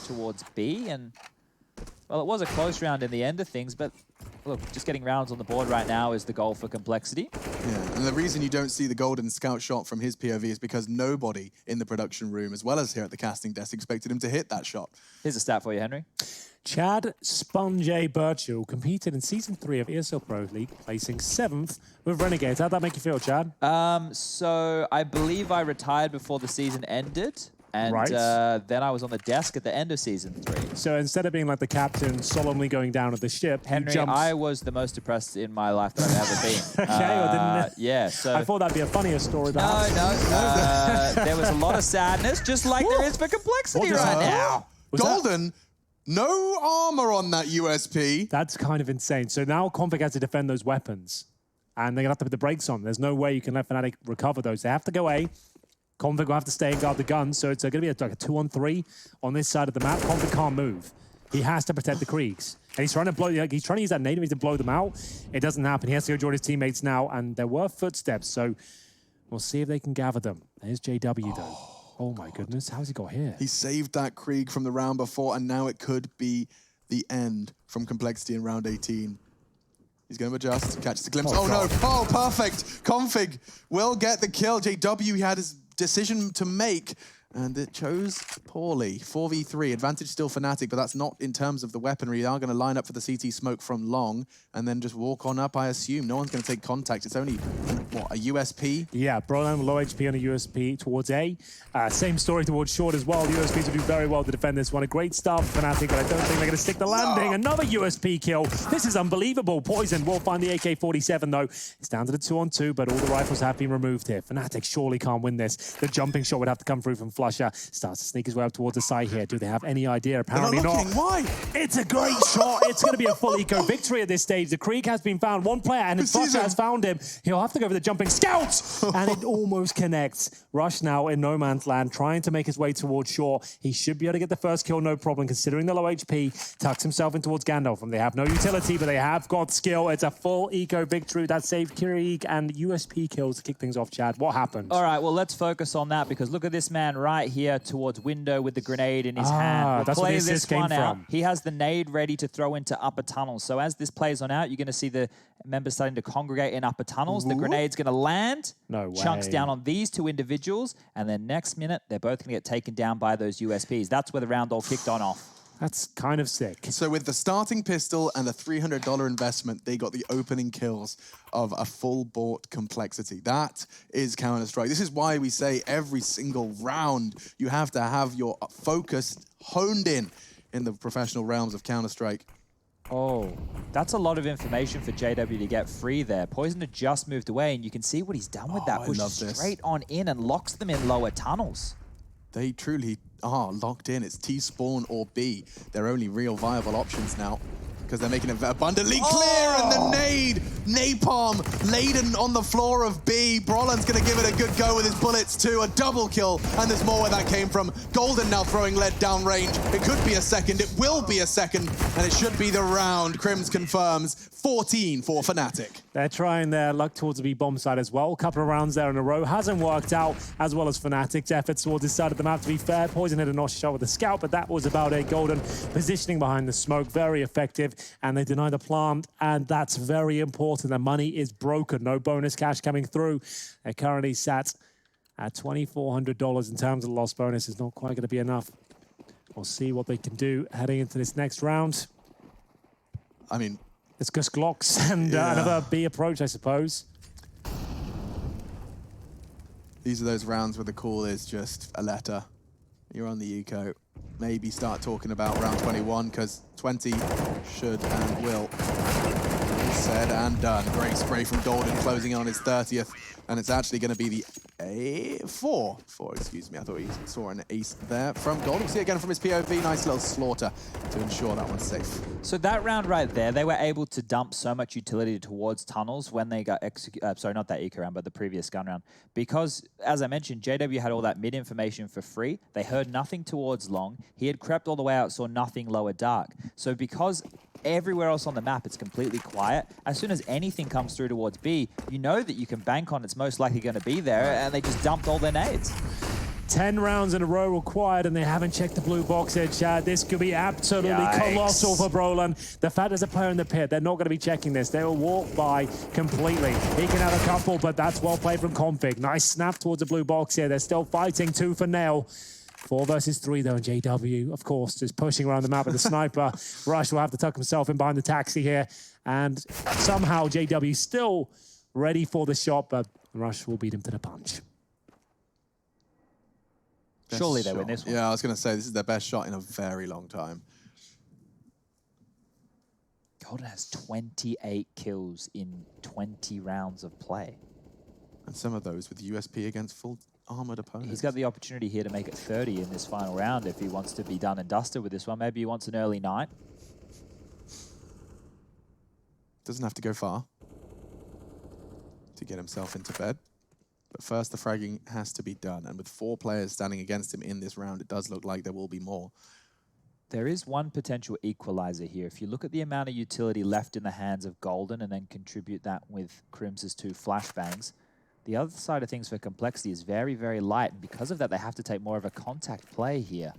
[SPEAKER 3] towards B, and, well, it was a close round in the end of things, but look, just getting rounds on the board right now is the goal for Complexity.
[SPEAKER 1] Yeah, and the reason you don't see the Golden Scout shot from his POV is because nobody in the production room, as well as here at the casting desk, expected him to hit that shot.
[SPEAKER 3] Here's a stat for you, Henry.
[SPEAKER 2] Chad Sponge Birchall competed in Season 3 of ESL Pro League, placing 7th with Renegades. How'd that make you feel, Chad?
[SPEAKER 3] So I believe I retired before the season ended. And then I was on the desk at the end of Season 3.
[SPEAKER 2] So instead of being like the captain solemnly going down of the ship,
[SPEAKER 3] Henry, I was the most depressed in my life that I've ever been.
[SPEAKER 2] Okay, or didn't
[SPEAKER 3] yeah, so...
[SPEAKER 2] I thought that'd be a funnier story.
[SPEAKER 3] No. There was a lot of sadness, just like there is for Complexity right now.
[SPEAKER 1] Golden, no armor on that USP.
[SPEAKER 2] That's kind of insane. So now Config has to defend those weapons. And they're going to have to put the brakes on. There's no way you can let FNATIC recover those. They have to go A. Config will have to stay and guard the gun, so it's going to be like a 2-on-3 on this side of the map. Config can't move. He has to protect the Kriegs. And he's trying to he's trying to use that nade to blow them out. It doesn't happen. He has to go join his teammates now, and there were footsteps, so we'll see if they can gather them. There's JW, though. Oh my goodness, how's he got here?
[SPEAKER 1] He saved that Krieg from the round before, and now it could be the end from Complexity in round 18. He's going to adjust, catches a glimpse. Oh no, oh, perfect. Config will get the kill. JW, he had his decision to make, and it chose poorly. 4v3, advantage still FNATIC, but that's not in terms of the weaponry. They are going to line up for the CT smoke from long, and then just walk on up, I assume. No one's going to take contact. It's only, what, a USP?
[SPEAKER 2] Yeah, Broline low HP on a USP towards A. Same story towards short as well. The USPs will do very well to defend this one. A great start for FNATIC, but I don't think they're going to stick the landing. No. Another USP kill. This is unbelievable. Poison will find the AK-47, though. It's down to the 2-on-2, but all the rifles have been removed here. FNATIC surely can't win this. The jumping shot would have to come through from flusher. Starts to sneak his way up towards the side here. Do they have any idea? Apparently not.
[SPEAKER 1] Why?
[SPEAKER 2] It's a great shot. It's going to be a full eco victory at this stage. The Creek has been found. One player, and his flusher has found him. He'll have to go for the jumping scouts, and it almost connects. Rush now in no man's land, trying to make his way towards Shaw. He should be able to get the first kill, no problem, considering the low HP. Tucks himself in towards Gandalf, and they have no utility, but they have got skill. It's a full eco victory that saved Krieg and USP kills to kick things off, Chad. What happened?
[SPEAKER 3] All right, well, let's focus on that, because look at this man right here towards window with the grenade in his hand. We'll
[SPEAKER 2] that's
[SPEAKER 3] play
[SPEAKER 2] where the
[SPEAKER 3] this
[SPEAKER 2] assist came
[SPEAKER 3] one out.
[SPEAKER 2] from.
[SPEAKER 3] He has the nade ready to throw into upper tunnels. So as this plays on out, you're going to see the members starting to congregate in upper tunnels. The grenade's going to land.
[SPEAKER 2] No way.
[SPEAKER 3] Chunks down on these two individuals, and then next minute, they're both going to get taken down by those USPs. That's where the round all kicked on off.
[SPEAKER 2] That's kind of sick.
[SPEAKER 1] So with the starting pistol and a $300 investment, they got the opening kills of a full bought complexity. That is Counter-Strike. This is why we say every single round you have to have your focus honed in the professional realms of Counter-Strike.
[SPEAKER 3] Oh, that's a lot of information for JW to get free there. Poison had just moved away, and you can see what he's done with that. Pushes straight on in and locks them in lower tunnels.
[SPEAKER 1] They truly are locked in. It's T-spawn or B. Their only real viable options now, because they're making it abundantly clear, and the nade, napalm, laden on the floor of B. Brolan's going to give it a good go with his bullets too. A double kill, and there's more where that came from. Golden now throwing lead down range. It could be a second. It will be a second, and it should be the round. Crims confirms 14 for FNATIC.
[SPEAKER 2] They're trying their luck towards the B-bomb side as well. A couple of rounds there in a row. Hasn't worked out, as well as FNATIC's efforts towards this side of the map. To be fair, Poison had a notch shot with the scout, but that was about a Golden positioning behind the smoke. Very effective, and they deny the plant, and that's very important. The money is broken. No bonus cash coming through. They're currently sat at $2,400 in terms of the lost bonus. It's not quite going to be enough. We'll see what they can do heading into this next round.
[SPEAKER 1] I mean,
[SPEAKER 2] it's just Glocks and another B approach, I suppose.
[SPEAKER 1] These are those rounds where the call is just a letter. You're on the eco. Maybe start talking about round 21, because 20 should and will. Said and done. Great spray from Golden, closing in on his 30th. And it's actually going to be the four, excuse me. I thought he saw an ace there from Golden. See again from his POV. Nice little slaughter to ensure that one's safe.
[SPEAKER 3] So that round right there, they were able to dump so much utility towards tunnels when they got sorry, not that eco round, but the previous gun round. Because, as I mentioned, JW had all that mid information for free. They heard nothing towards long. He had crept all the way out, saw nothing lower dark. So because everywhere else on the map, it's completely quiet. As soon as anything comes through towards B, you know that you can bank on it's most likely going to be there, and they just dumped all their nades.
[SPEAKER 2] 10 rounds in a row required, and they haven't checked the blue box here, Chad. This could be absolutely colossal for Brolan. The fact there's a player in the pit, they're not going to be checking this. They will walk by completely. He can have a couple, but that's well played from Config. Nice snap towards the blue box here. They're still fighting 2 for Nail. 4 versus 3 though, and JW, of course, just pushing around the map with the sniper. Rush will have to tuck himself in behind the taxi here, and somehow JW still ready for the shot, but Rush will beat him to the punch.
[SPEAKER 3] Surely they win this one.
[SPEAKER 1] Yeah, I was going to say, this is their best shot in a very long time.
[SPEAKER 3] Golden has 28 kills in 20 rounds of play.
[SPEAKER 1] And some of those with USP against full armored opponents.
[SPEAKER 3] He's got the opportunity here to make it 30 in this final round if he wants to be done and dusted with this one. Maybe he wants an early night.
[SPEAKER 1] Doesn't have to go far to get himself into bed. But first, the fragging has to be done. And with 4 players standing against him in this round, it does look like there will be more.
[SPEAKER 3] There is one potential equalizer here. If you look at the amount of utility left in the hands of Golden and then contribute that with Crim's 2 flashbangs, the other side of things for complexity is very, very light. And because of that, they have to take more of a contact play here.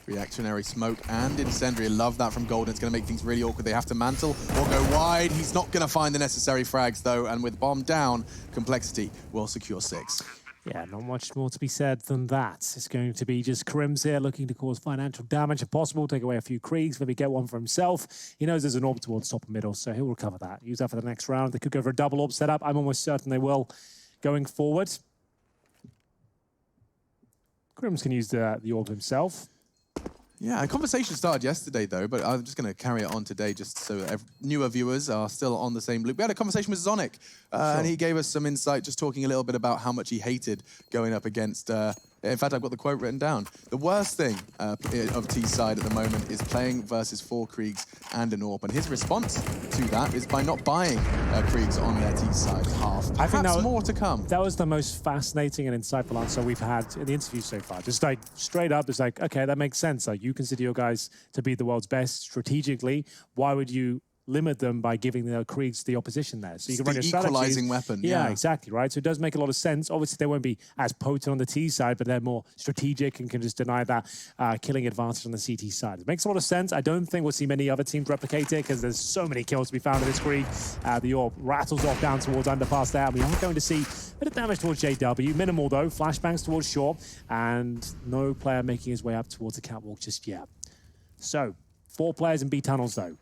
[SPEAKER 1] Reactionary smoke and incendiary. Love that from Golden. It's going to make things really awkward. They have to mantle or go wide. He's not going to find the necessary frags, though. And with bomb down, complexity will secure 6.
[SPEAKER 2] Yeah, not much more to be said than that. It's going to be just Crims here looking to cause financial damage if possible, take away a few Kriegs, maybe get one for himself. He knows there's an orb towards top and middle, so he'll recover that. Use that for the next round. They could go for a double orb setup. I'm almost certain they will going forward. Crims can use the orb himself.
[SPEAKER 1] Yeah, a conversation started yesterday, though, but I'm just going to carry it on today just so that newer viewers are still on the same loop. We had a conversation with Zonic, and he gave us some insight, just talking a little bit about how much he hated going up against In fact, I've got the quote written down. The worst thing of T's side at the moment is playing versus 4 Kriegs and an AWP. And his response to that is by not buying Kriegs on their T side half. Perhaps more to come.
[SPEAKER 2] That was the most fascinating and insightful answer we've had in the interview so far. Just like straight up, it's like, okay, that makes sense. Like, you consider your guys to be the world's best strategically. Why would you limit them by giving the Kriegs the opposition there? So you can run your strategies.
[SPEAKER 1] Equalizing weapon.
[SPEAKER 2] Yeah, exactly, right? So it does make a lot of sense. Obviously, they won't be as potent on the T side, but they're more strategic and can just deny that killing advantage on the CT side. It makes a lot of sense. I don't think we'll see many other teams replicate it because there's so many kills to be found in this Krieg. The AWP rattles off down towards underpass there. We are going to see a bit of damage towards JW. Minimal, though. Flashbangs towards short. And no player making his way up towards the catwalk just yet. So, 4 players in B tunnels, though.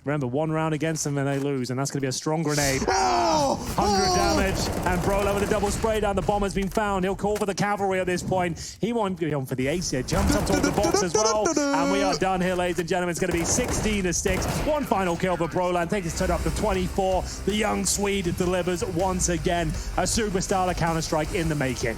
[SPEAKER 2] Remember, 1 round against them and they lose, and that's going to be a strong grenade. 100 damage, and Brola with a double spray down. The bomb has been found. He'll call for the cavalry at this point. He won't be on for the ace here. Jumps up towards the box as well, and we are done here, ladies and gentlemen. It's going to be 16-6. 1 final kill for Brola, and takes his turn up to 24. The young Swede delivers once again. A superstar of Counter-Strike in the making.